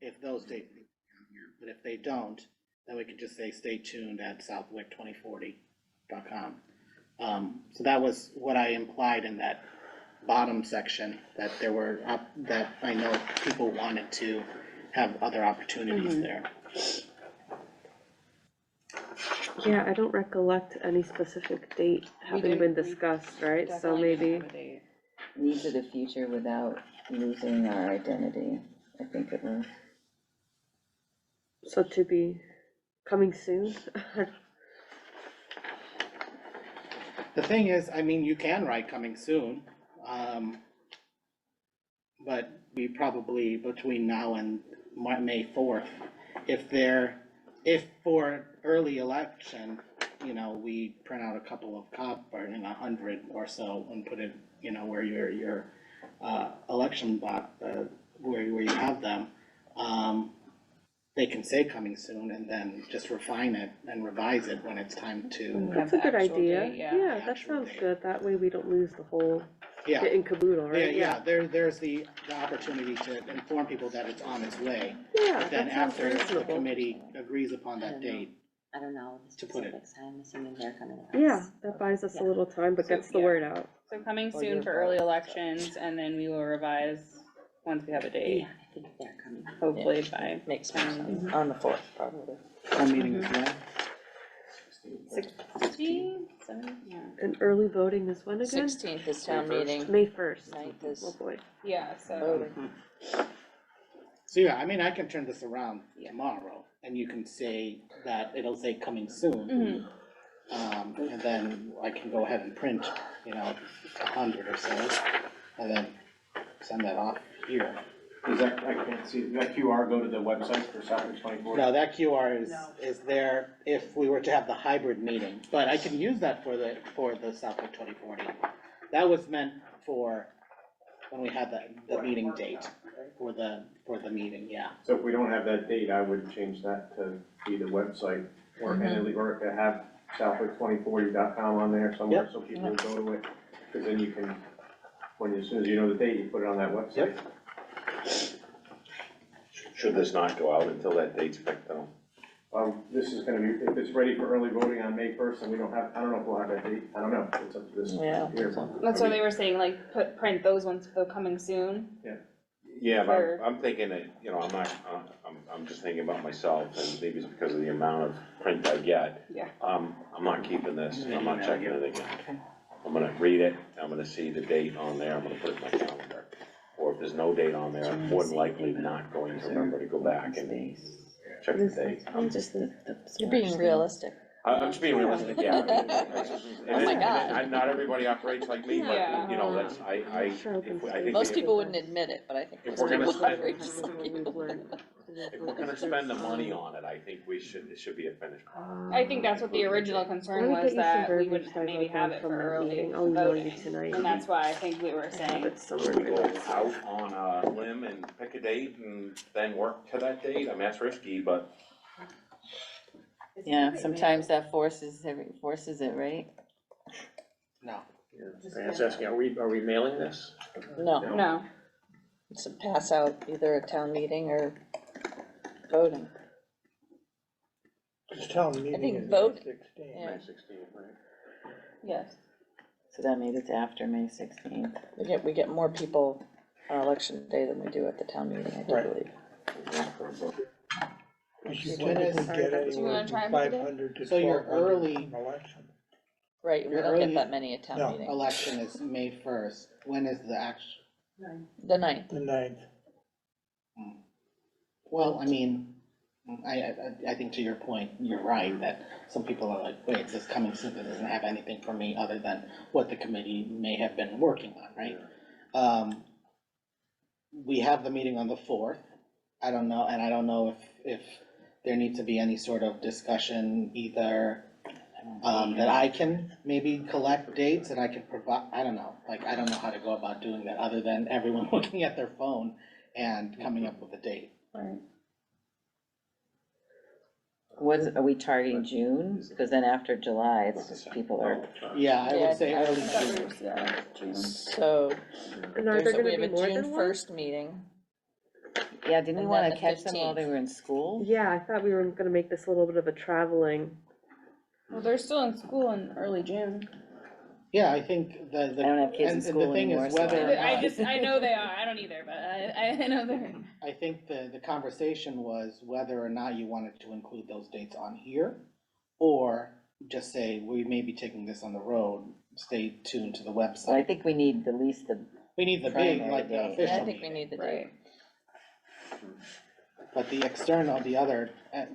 D: if those dates are down here, but if they don't, then we could just say, stay tuned at southwick2040.com. So that was what I implied in that bottom section, that there were, that I know people wanted to have other opportunities there.
I: yeah, I don't recollect any specific date having been discussed, right? So maybe,
G: Needs of the future without losing our identity, I think it was.
I: so to be coming soon?
D: The thing is, I mean, you can write coming soon, but we probably, between now and May 4th, if for early election, you know, we print out a couple of or 100 or so and put it, you know, where your election box, where you have them, they can say coming soon and then just refine it and revise it when it's time to,
I: That's a good
A: actual
I: idea.
A: date, yeah.
I: Yeah, that
D: Actual
I: sounds
D: date.
I: good. That way we don't lose the whole
D: yeah.
I: kit and caboodle, right?
D: Yeah, there's the opportunity to inform people that it's on its way.
I: Yeah,
D: But then
I: that sounds
D: after the
I: reasonable.
D: committee agrees upon that date,
B: I don't know the
D: To put it-
B: specifics, I'm assuming they're coming. to us.
I: Yeah, that buys us a
B: Yeah.
I: little time, but
A: So,
I: gets the
A: yeah.
I: word out.
A: So coming
C: Or
A: soon
C: your
A: for early
C: vote, so.
A: elections, and then we will revise once we have a date,
B: Yeah, I think they're coming.
A: hopefully by.
C: Makes more sense, on the 4th, probably.
D: our meeting is when?
A: 16, 17, yeah.
I: And early voting is when again?
C: 16th is town meeting,
I: May 1st.
C: 9th is
I: Oh, boy.
A: Yeah, so,
C: voting.
D: So yeah, I mean, I can turn this around tomorrow, and you can say that it'll say coming soon. And then I can go ahead and print, 100 or so, and then send that off here.
L: Does that, I can't see, does that QR go to the website for Southwick 24?
D: No, that QR is there if we were to have the hybrid meeting, but I can use that for the Southwick 2040. That was meant for when we had the meeting date for the meeting, yeah.
L: So if we don't have that date, I would change that to be the website, or, or to have Southwick2040.com on there somewhere,
D: Yep.
L: so people will go to it. Because then you can, as soon as you know the date, you put it on that website.
H: Should this not go out until that date's picked though?
L: This is gonna be, if it's ready for early voting on May 1st, and we don't have, I don't know if we'll have that date, I don't know, it's up to this
C: Yeah.
L: here.
A: that's why they were saying, like, print those ones, though, coming soon.
H: Yeah,
A: For-
H: but I'm thinking that, I'm not, I'm just thinking about myself, and maybe it's because of the amount of print I get.
A: Yeah.
H: I'm not keeping this, I'm not checking it again. I'm gonna read it, I'm gonna see the date on there, I'm gonna put it in my calendar. Or if there's no date on there, I'm more than likely not going to remember to go back and check the date.
C: You're being realistic.
H: I'm just being realistic, yeah.
C: Oh my God.
H: And not everybody operates like me, but,
A: Yeah.
H: that's, I think.
C: Most
H: we-
C: people wouldn't admit it, but I think
H: If
C: most
H: we're gonna
C: people
H: spend-
C: operate just like you.
H: If we're gonna spend the money on it, I think it should be a finished product.
A: I think that's what the original concern was, that we would maybe have it for early
I: I'll email you
A: voting.
I: tonight.
A: And that's why I think we were saying,
I: It's
H: We
I: somewhere.
H: go out on a limb and pick a date and then work to that date, I mean, that's risky, but
G: Yeah, sometimes that forces it, right?
D: No.
E: Dan's asking, are we mailing this?
C: No,
A: no,
C: it's a pass out, either a town meeting or voting.
J: It's town meeting
C: think
J: is May
C: vote-
J: 16th.
C: Yeah.
H: May 16th, right?
A: yes.
G: So that means it's after May 16th.
C: We get more people on election day than we do at the town meeting, I do
J: Right.
C: believe.
J: Because you
D: When is-
J: typically get
A: Do you
J: anywhere
A: wanna try
J: from
A: and pick a date?
J: 500 to
D: So your
J: 1,200
D: early-
J: in election.
C: Right, we
D: Your
C: don't get
D: early-
C: that many at town
J: No.
C: meeting.
D: Election is May 1st. When is the action?
C: The 9th.
J: The 9th.
D: Well, I mean, I think to your point, you're right, that some people are like, wait, this coming soon, it doesn't have anything for me other than what the committee may have been working on, right? We have the meeting on the 4th. I don't know, and I don't know if there needs to be any sort of discussion either, that I can maybe collect dates and I can provide, I don't know, I don't know how to go about doing that, other than everyone looking at their phone and coming up with a date.
A: Right.
G: Are we targeting June? Because then after July, it's just people are,
D: Yeah, I
C: Yeah,
D: would say
C: I
D: early
A: I thought we
D: June.
A: were, yeah, June.
C: So,
I: And are there
C: we
I: gonna
C: have
I: be
C: a
I: more
C: June
I: than one?
C: 1st meeting.
G: yeah, didn't we
C: And
G: want
C: then
G: to
C: the
G: catch them while
C: 15th.
G: they were in school?
I: Yeah, I thought we were gonna make this a little bit of a traveling.
A: Well, they're still in school in early June.
D: Yeah, I think
G: I don't have kids in
D: and the
G: school
D: thing is
G: anymore, so
D: whether or
A: I
D: not-
A: know they are, I don't either, but I know they're.
D: I think the conversation was whether or not you wanted to include those dates on here, or just say, we may be taking this on the road, stay tuned to the
G: So I
D: website.
G: think we need at least the,
D: We need the big,
G: primary
D: like the
G: date.
C: Yeah, I
D: official
C: think we
D: meeting,
C: need the date.
D: but the external, the other,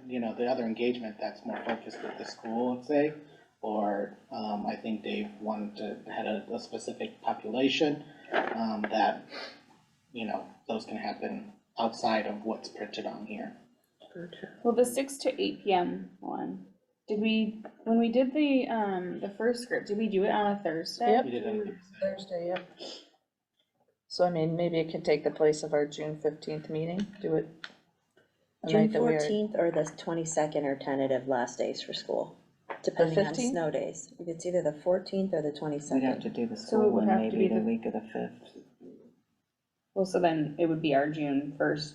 D: the other engagement that's more focused with the school, let's say, or, I think Dave wanted to, had a specific population, that, those can happen outside of what's printed on here.
A: Well, the 6 to 8 p.m. one, when we did the first script, did we do it on a Thursday?
C: Yep.
D: We did it.
C: Thursday, yep. So I mean, maybe it can take the place of our June 15th meeting, do it the
B: June
C: night that we are.
B: 14th or the 22nd are tentative last days for school, depending on
C: 15th?
B: snow days. It's either the 14th or the
G: We'd have to
B: 22nd.
G: do the
A: So it
G: school
A: would
G: one,
A: have to
G: maybe
A: be
G: the
A: the-
G: week of the 5th.
A: Well, so then it would be our June 1st.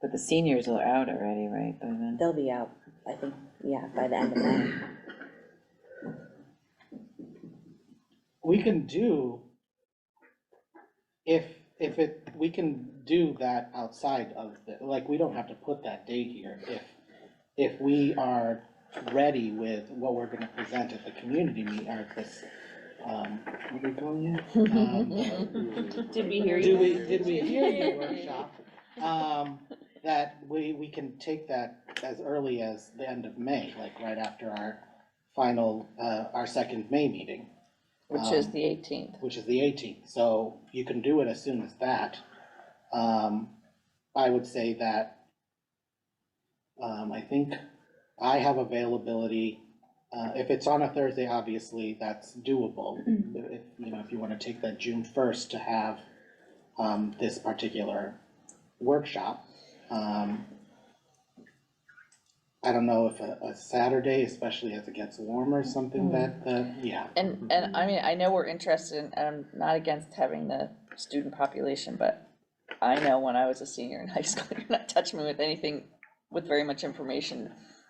G: But the seniors are out already, right, by then?
B: They'll be out, I think, yeah, by the end of May.
D: We can do, if we can do that outside of the, like, we don't have to put that date here. If we are ready with what we're gonna present at the community meet, or this, what are we calling it?
A: Did we hear you?
D: Did we hear you workshop? That we can take that as early as the end of May, like right after our final, our second May meeting.
C: Which is the 18th.
D: Which is the 18th, so you can do it as soon as that. I would say that, I think I have availability, if it's on a Thursday, obviously, that's doable. If, you know, if you wanna take that June 1st to have, this particular workshop. I don't know if a Saturday, especially as it gets warmer, something that, yeah.
C: And I mean, I know we're interested in, and I'm not against having the student population, but I know when I was a senior in high school, you're not touching me with anything with very much information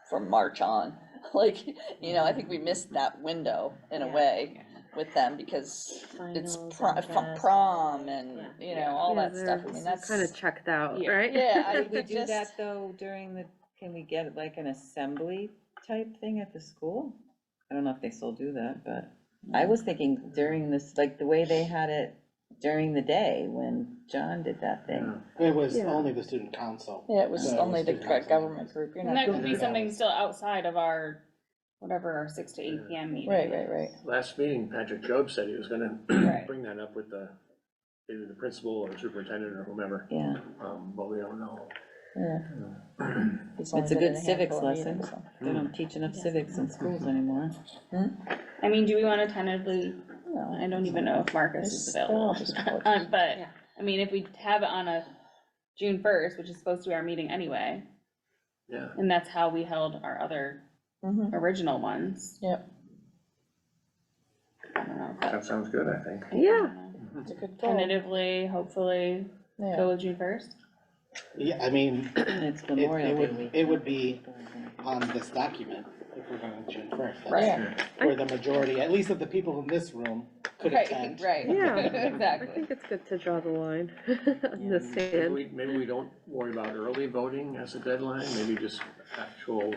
C: from March on. Like, you know, I think we missed that window in a way with them because it's prom and, you know, all that stuff. I mean, that's.
I: Kind of checked out, right?
C: Yeah,
G: Could we do that though during the, can we get like an assembly type thing at the school? I don't know if they still do that, but I was thinking during this, like the way they had it during the day when John did that thing.
D: It was only the student council.
C: Yeah, it was
D: So
C: only the
D: student council.
C: government group. You're
A: And
C: not
A: that could
C: doing
A: be something still outside of our, whatever, our 6 to 8 PM meeting.
C: Right.
K: Last meeting, Patrick Job said he was gonna
A: Right.
K: bring that up with the, either the principal or superintendent or whomever,
G: Yeah,
K: but we don't know.
C: Yeah.
G: it's a good civics lesson. They don't teach enough civics in schools anymore.
A: I mean, do we wanna tentatively, I don't even know if Marcus is available. But, I mean, if we have it on a June 1st, which is supposed to be our meeting anyway,
K: Yeah.
A: and that's how we held our other original ones.
C: Yep.
A: I don't know, but
K: That sounds good, I think.
I: Yeah.
C: It's a good goal.
A: tentatively, hopefully,
C: Yeah.
A: go with June 1st.
D: Yeah, I mean,
G: It's Memorial Day week.
D: it would be on this document if we're going to June 1st. That's
C: Right.
D: where the majority, at least of the people in this room, could attend.
C: Right.
I: Yeah, I
C: Exactly.
I: think it's good to draw the line in the sand.
K: Maybe we don't worry about early voting as a deadline, maybe just actual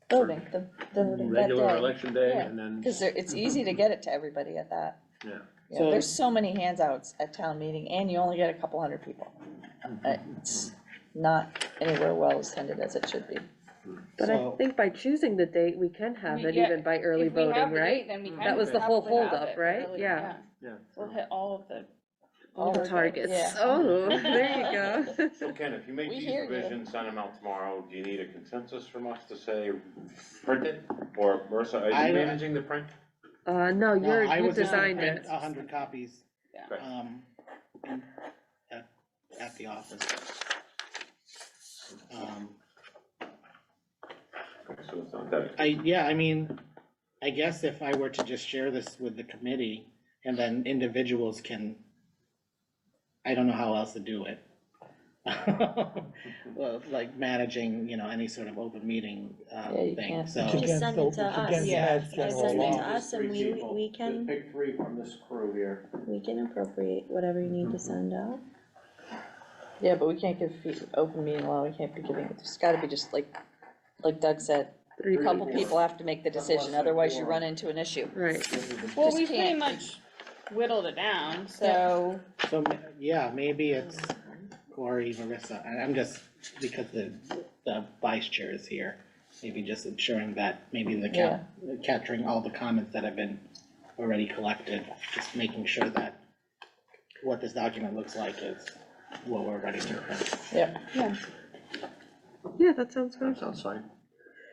C: Voting, the voting that
K: regular
C: day.
K: election day
C: Yeah.
K: and then,
C: Because it's easy to get it to everybody at that.
K: yeah.
C: Yeah,
D: So-
C: there's so many handouts at town meeting and you only get a couple hundred people. It's not anywhere well attended as it should be.
I: But I
D: So-
I: think by choosing the date, we can have it
A: Yeah,
I: even by early
A: If we have
I: voting,
A: the
I: right?
A: date, then we can
I: That was the whole
A: probably have
I: holdup,
A: it
I: right?
A: early,
I: Yeah.
K: Yeah.
A: We'll hit all of the.
I: All the targets.
C: Yeah.
I: Oh, there you go.
H: So Ken, if you make
C: We
H: these
C: hear you.
H: revisions, send them out tomorrow, do you need a consensus from us to say print it? Or Marissa, are
D: I
H: you
D: don't-
H: managing the print?
I: No,
D: No, I
I: you
D: was just gonna
I: designed
D: print
I: it.
D: 100 copies,
A: Yeah.
H: Right.
D: at the office.
H: So it's not that.
D: I mean, I guess if I were to just share this with the committee and then individuals can, I don't know how else to do it. Well, like managing, you know, any sort of open meeting,
C: Yeah, you
D: thing,
C: can't.
D: so.
J: It's
B: Just
J: against
B: send
J: the-
B: it to
J: it's
B: us.
J: against
A: Yeah.
J: Mass
B: Just
J: general
B: send it
J: law.
B: to us and we can,
L: pick 3 from this crew here.
B: we can appropriate whatever you need to send out.
C: Yeah, but we can't give open meeting law, we can't be giving, it's gotta be just like Doug said, a couple people have to make the decision, otherwise you run into an issue.
I: Right.
A: Well,
C: Just
A: we pretty
C: can't.
A: much whittled it down, so.
D: So, yeah, maybe it's Corey, Marissa, and I'm just, because the vice chair is here, maybe just ensuring that maybe capturing all the comments that have been already collected, just making sure that what this document looks like is what we're ready to print.
C: Yep,
I: Yeah, that sounds good.
K: That sounds fine.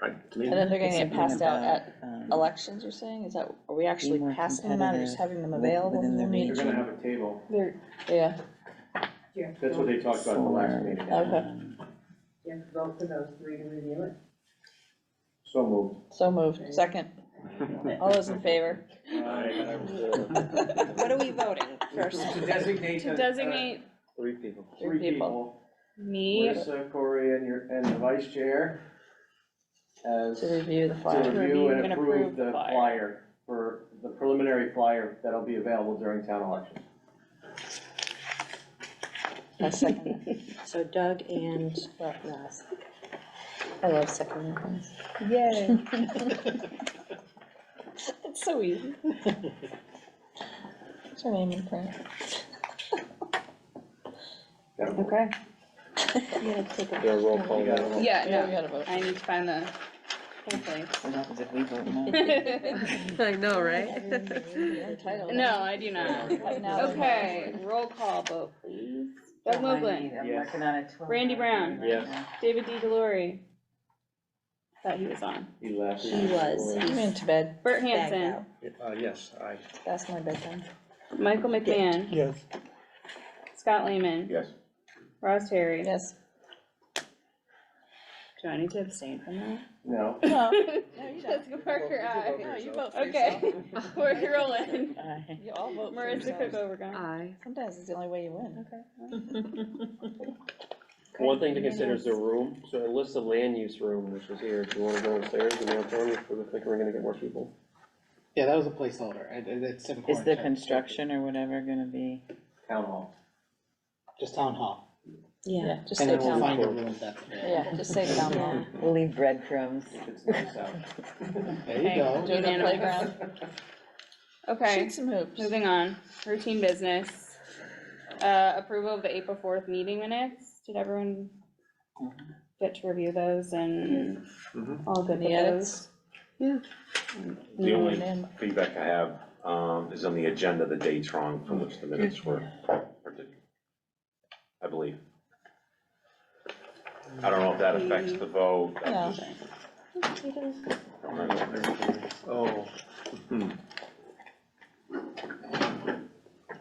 K: Right, to me.
C: and then they're gonna get
G: Something
C: passed out
G: about,
C: at elections, you're saying, is that, are we actually
G: more
C: passing them out or just having them available
G: within
C: when
G: their
C: we
L: They're
C: meet?
L: gonna have a table,
C: Yeah,
L: that's what they talked about in the last meeting.
C: okay,
M: You have to vote for those three to review it.
L: So moved.
C: So moved, second. All those in favor?
B: What are we voting first?
L: To designate.
A: To designate
E: Three people.
L: Three
C: people.
L: people,
A: me,
L: Marissa, Corey, and the vice chair, as
C: To review the
L: to
C: flyer.
L: review and
A: and
L: approve
A: approve the
L: the
A: flyer.
L: flyer for the preliminary flyer that'll be available during town elections.
C: I second it.
B: So Doug and Ross.
C: I love seconding things.
A: yay.
C: It's so easy. What's your name in print?
A: Okay.
E: Yeah, roll call.
L: Yeah.
A: Yeah,
C: Yeah, we
A: no,
C: gotta vote.
A: I need to find the whole thing.
G: What happens if we vote no?
I: I know, right?
C: Your title.
A: No, I do not.
C: Now they're-
A: Okay, roll call vote, please. Doug
G: Don't mind
A: Moglen,
G: me, I'm
L: Yes.
G: working on it.
A: Randy Brown.
E: Yes.
A: David D. Delory. Thought he was on.
L: He left.
B: He was.
C: I'm in to bed.
A: Bert
B: Bagged
A: Hansen,
B: out.
K: Yes, aye.
C: It's past my bedtime.
A: Michael McMahon,
J: Yes.
A: Scott Lehman,
H: Yes.
A: Ross Terry.
C: Yes.
A: Do I need to abstain from that?
L: No.
C: No, no, you don't.
A: Jessica Parker, aye.
C: No, you vote for
A: Okay,
C: yourself.
A: we're rolling.
G: Aye.
C: You all vote for
A: Marissa
C: yourselves.
A: Cookover.
I: Aye.
C: Sometimes it's the only way you win.
E: One thing to consider is the room, so it lists the land use room, which is here, do you wanna go upstairs and downtown, if we're thinking we're gonna get more people?
D: Yeah, that was a placeholder, it's important.
G: Is the
D: to-
G: construction or whatever gonna be?
L: Town hall.
D: Just town hall,
C: Yeah, just
D: and
C: say
D: then we'll
C: town
D: find a
C: hall.
D: room that's available.
C: Yeah, just say town hall.
G: We'll leave breadcrumbs.
L: It's nice out.
D: There you go.
C: Do it in the playground.
A: Okay,
C: Shoot some hoops.
A: moving on, routine business. Approval of the April 4th meeting minutes. Did everyone get to review those and all good with
C: Any edits?
A: those?
H: The only
C: Mm.
H: feedback I have, is on the agenda, the date's wrong from which the minutes were printed, I believe. I don't know if that affects the vote. I'm
C: No.
H: just-
E: Oh.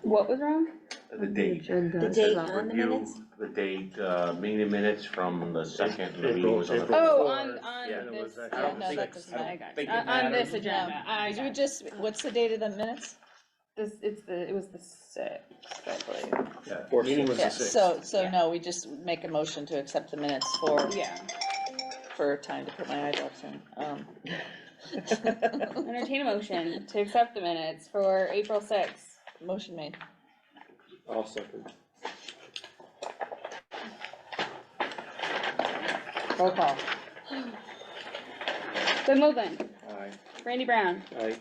A: What was wrong?
H: The date.
B: The date on the
H: Review
B: minutes?
H: the date, meeting minutes from the second, and the meeting was on the.
A: Oh, on
H: Yeah,
E: it was
A: this,
E: actually-
H: I don't
C: no,
H: think,
C: that doesn't
H: I
A: I
H: don't
A: got
H: think
A: you.
H: it
A: On this
H: matters.
A: agenda, I
C: You
A: got
C: just, what's the date of the minutes?
A: this, it was the 6th, I believe.
K: Yeah, meeting was
C: Yeah,
K: the sixth.
C: so no, we just make a motion to accept the minutes
A: Yeah.
C: for time to put my eye drops in.
A: Entertain a motion to accept the minutes for April 6th.
C: Motion made.
E: I'll second.
C: Roll call.
A: Doug Moglen,
E: Aye.
A: Randy Brown,
E: Aye.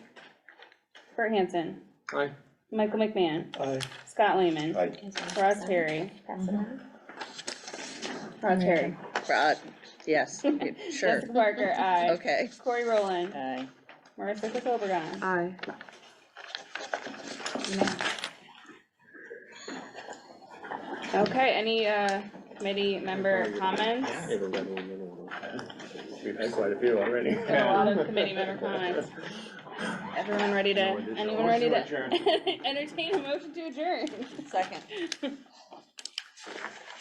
A: Bert Hansen,
E: Aye.
A: Michael McMahon,
J: Aye.
A: Scott Lehman,
H: Aye.
A: Ross Terry,
B: Pass it on.
A: Ross Terry,
C: Yes, sure.
A: Jessica Parker, aye.
C: Okay.
A: Corey Rowland,
G: Aye.
A: Marissa Cookover.
I: Aye.
A: Okay, any, committee member comments?
E: Never read one, never one. We've had quite a few already.
A: Got a lot of committee member comments. Everyone ready to, anyone ready to entertain a motion to adjourn?
C: Second.